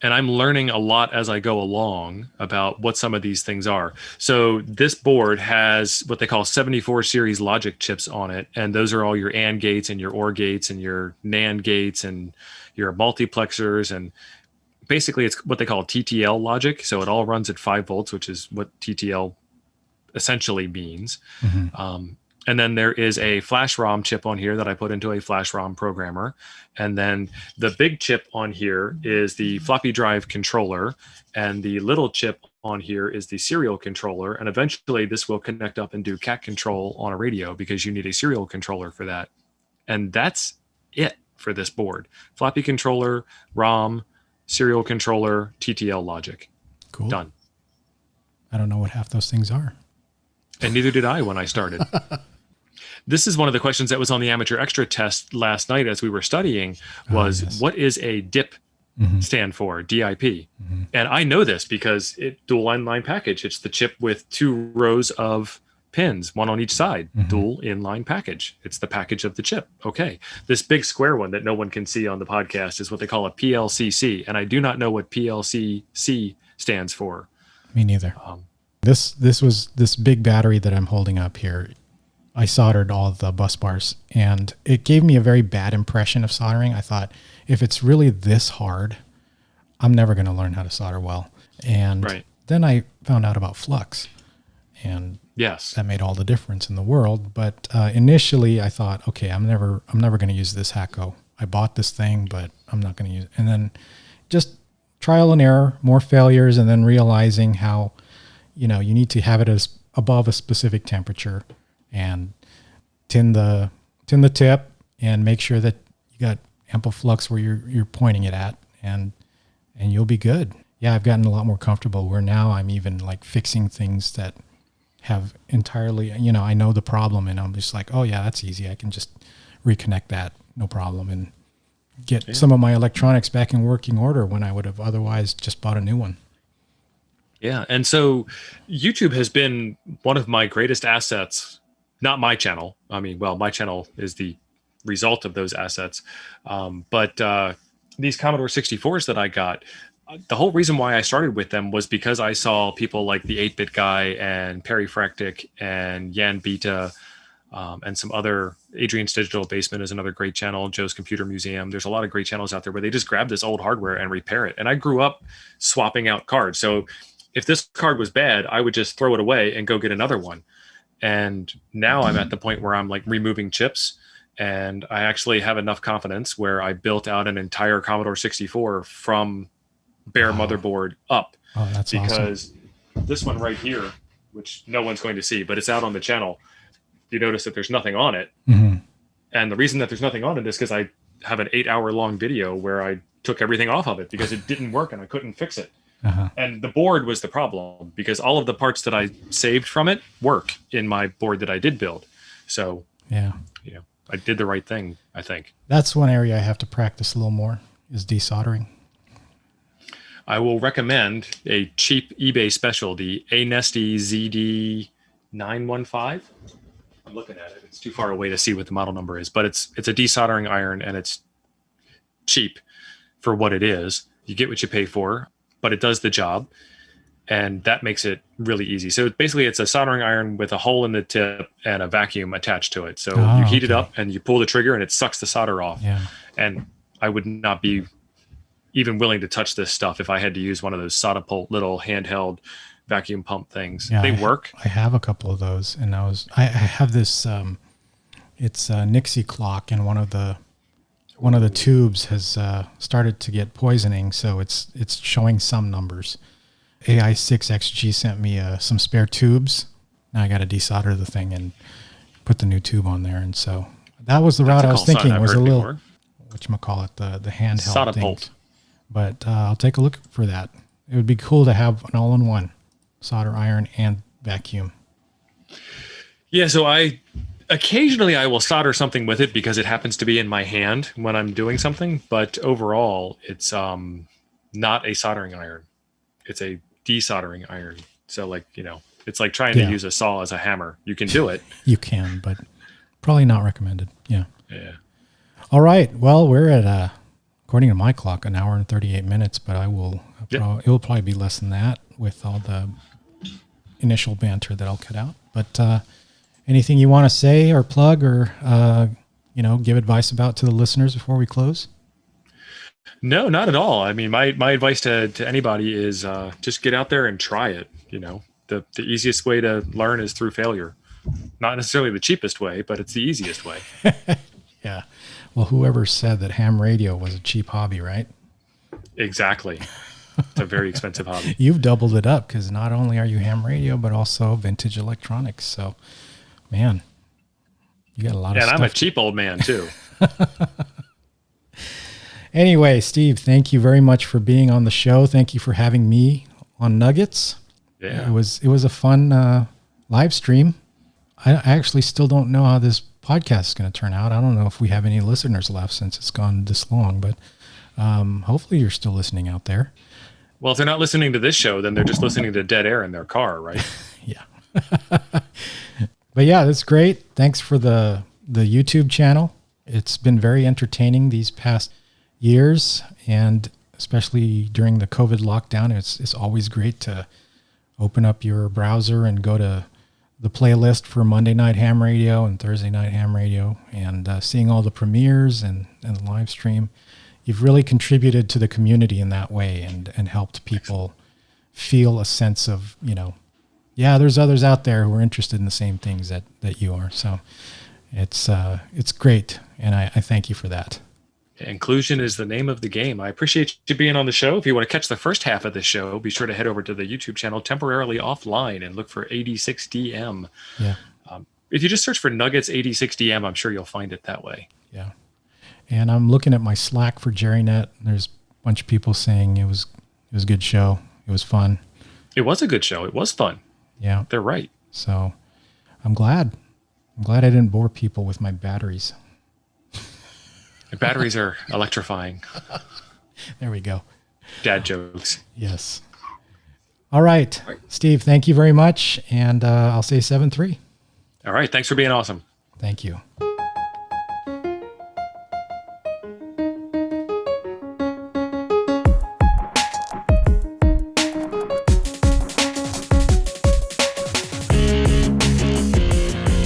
And I'm learning a lot as I go along about what some of these things are. So this board has what they call 74 series logic chips on it. And those are all your AND gates and your OR gates and your NAND gates and your multiplexers. And basically it's what they call TTL logic. So it all runs at 5 volts, which is what TTL essentially means. Mm-hmm. And then there is a flash ROM chip on here that I put into a flash ROM programmer. And then the big chip on here is the floppy drive controller. And the little chip on here is the serial controller. And eventually this will connect up and do cat control on a radio because you need a serial controller for that. And that's it for this board. Floppy controller, ROM, serial controller, TTL logic. Cool. Done. I don't know what half those things are. And neither did I when I started. This is one of the questions that was on the amateur extra test last night as we were studying was what is a DIP stand for, DIP? Mm-hmm. And I know this because it dual inline package. It's the chip with 2 rows of pins, one on each side, dual inline package. It's the package of the chip. Okay. This big square one that no one can see on the podcast is what they call a PLCC. And I do not know what PLCC stands for. Me neither. This big battery that I'm holding up here, I soldered all the bus bars, and it gave me a very bad impression of soldering. I thought, if it's really this hard, I'm never going to learn how to solder well. And then I found out about flux, and that made all the difference in the world. But initially I thought, okay, I'm never going to use this Hacko. I bought this thing, but I'm not going to use it. And then just trial and error, more failures, and then realizing how, you need to have it as above a specific temperature and tin the tip and make sure that you got ample flux where you're pointing it at, and you'll be good. Yeah, I've gotten a lot more comfortable where now I'm even like fixing things that have entirely, I know the problem, and I'm just like, oh yeah, that's easy. I can just reconnect that, no problem, and get some of my electronics back in working order when I would have otherwise just bought a new one. Yeah. And so YouTube has been one of my greatest assets, not my channel. I mean, well, my channel is the result of those assets. But these Commodore 64s that I got, the whole reason why I started with them was because I saw people like the 8-Bit Guy and Perry Fractic and Jan Beta and some other. Adrian's Digital Basement is another great channel. Joe's Computer Museum. There's a lot of great channels out there where they just grab this old hardware and repair it. And I grew up swapping out cards. So if this card was bad, I would just throw it away and go get another one. And now I'm at the point where I'm like removing chips, and I actually have enough confidence where I built out an entire Commodore 64 from bare motherboard up. Oh, that's because awesome. This one right here, which no one's going to see, but it's out on the channel. You notice that there's nothing on it. Mm-hmm. And the reason that there's nothing on it is because I have an 8-hour long video where I took everything off of it because it didn't work and I couldn't fix it. And the board was the problem because all of the parts that I saved from it work in my board that I did build. So, yeah, I did the right thing, I think. That's one area I have to practice a little more is desoldering. I will recommend a cheap eBay special, the nitty ZD915. I'm looking at it. It's too far away to see what the model number is, but it's a desoldering iron and it's cheap for what it is. You get what you pay for, but it does the job, and that makes it really easy. So basically it's a soldering iron with a hole in the tip and a vacuum attached to it. So you heat it up and you pull the trigger and it sucks the solder off. Yeah. And I would not be even willing to touch this stuff if I had to use one of those Sodapult little handheld vacuum pump things. Yeah, they work. I have a couple of those, and I have this. It's a Nixie clock, and one of the tubes has started to get poisoning, so it's showing some numbers. AI6XG sent me some spare tubes. Now I got to desolder the thing and put the new tube on there, and so that was the route I was thinking. Was a little whatchamacallit, the handheld thing. But I'll take a look for that. It would be cool to have an all-in-one solder iron and vacuum. Yeah, so occasionally I will solder something with it because it happens to be in my hand when I'm doing something, but overall it's not a soldering iron. It's a desoldering iron. So it's like trying to use a saw as a hammer. You can do it. You can, but probably not recommended. Yeah. Yeah. All right. Well, we're at according to my clock, 1 hour and 38 minutes, but it will probably be less than that with all the initial banter that I'll cut out. But anything you want to say or plug or, give advice about to the listeners before we close? No, not at all. I mean, my advice to anybody is just get out there and try it. The easiest way to learn is through failure. Not necessarily the cheapest way, but it's the easiest way. Yeah. Well, whoever said that ham radio was a cheap hobby, right? Exactly. It's a very expensive hobby. You've doubled it up because not only are you ham radio, but also vintage electronics. So, man, you got a lot of stuff. And I'm a cheap old man, too. Anyway, Steve, thank you very much for being on the show. Thank you for having me on Nuggets. Yeah. It was a fun live stream. I actually still don't know how this podcast is going to turn out. I don't know if we have any listeners left since it's gone this long, but hopefully you're still listening out there. Well, if they're not listening to this show, then they're just listening to dead air in their car, right? Yeah. But yeah, that's great. Thanks for the YouTube channel. It's been very entertaining these past years, and especially during the COVID lockdown, it's always great to open up your browser and go to the playlist for Monday Night Ham Radio and Thursday Night Ham Radio, and seeing all the premieres and the live stream. You've really contributed to the community in that way and helped people feel a sense of, there's others out there who are interested in the same things that you are. So it's great. And I thank you for that. Inclusion is the name of the game. I appreciate you being on the show. If you want to catch the first half of the show, be sure to head over to the YouTube channel Temporarily Offline and look for 86DM. Yeah. If you just search for Nuggets 86DM, I'm sure you'll find it that way. Yeah. And I'm looking at my Slack for JerryNet. There's a bunch of people saying it was a good show. It was fun. It was a good show. It was fun. Yeah. They're right. So I'm glad I didn't bore people with my batteries. The batteries are electrifying. There we go. Dad jokes. Yes. All right. Steve, thank you very much. And I'll say 7-3. All right. Thanks for being awesome. Thank you.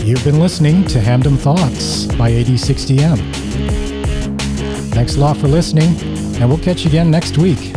You've been listening to Hamdom Thoughts by 86DM. Thanks a lot for listening, and we'll catch you again next week.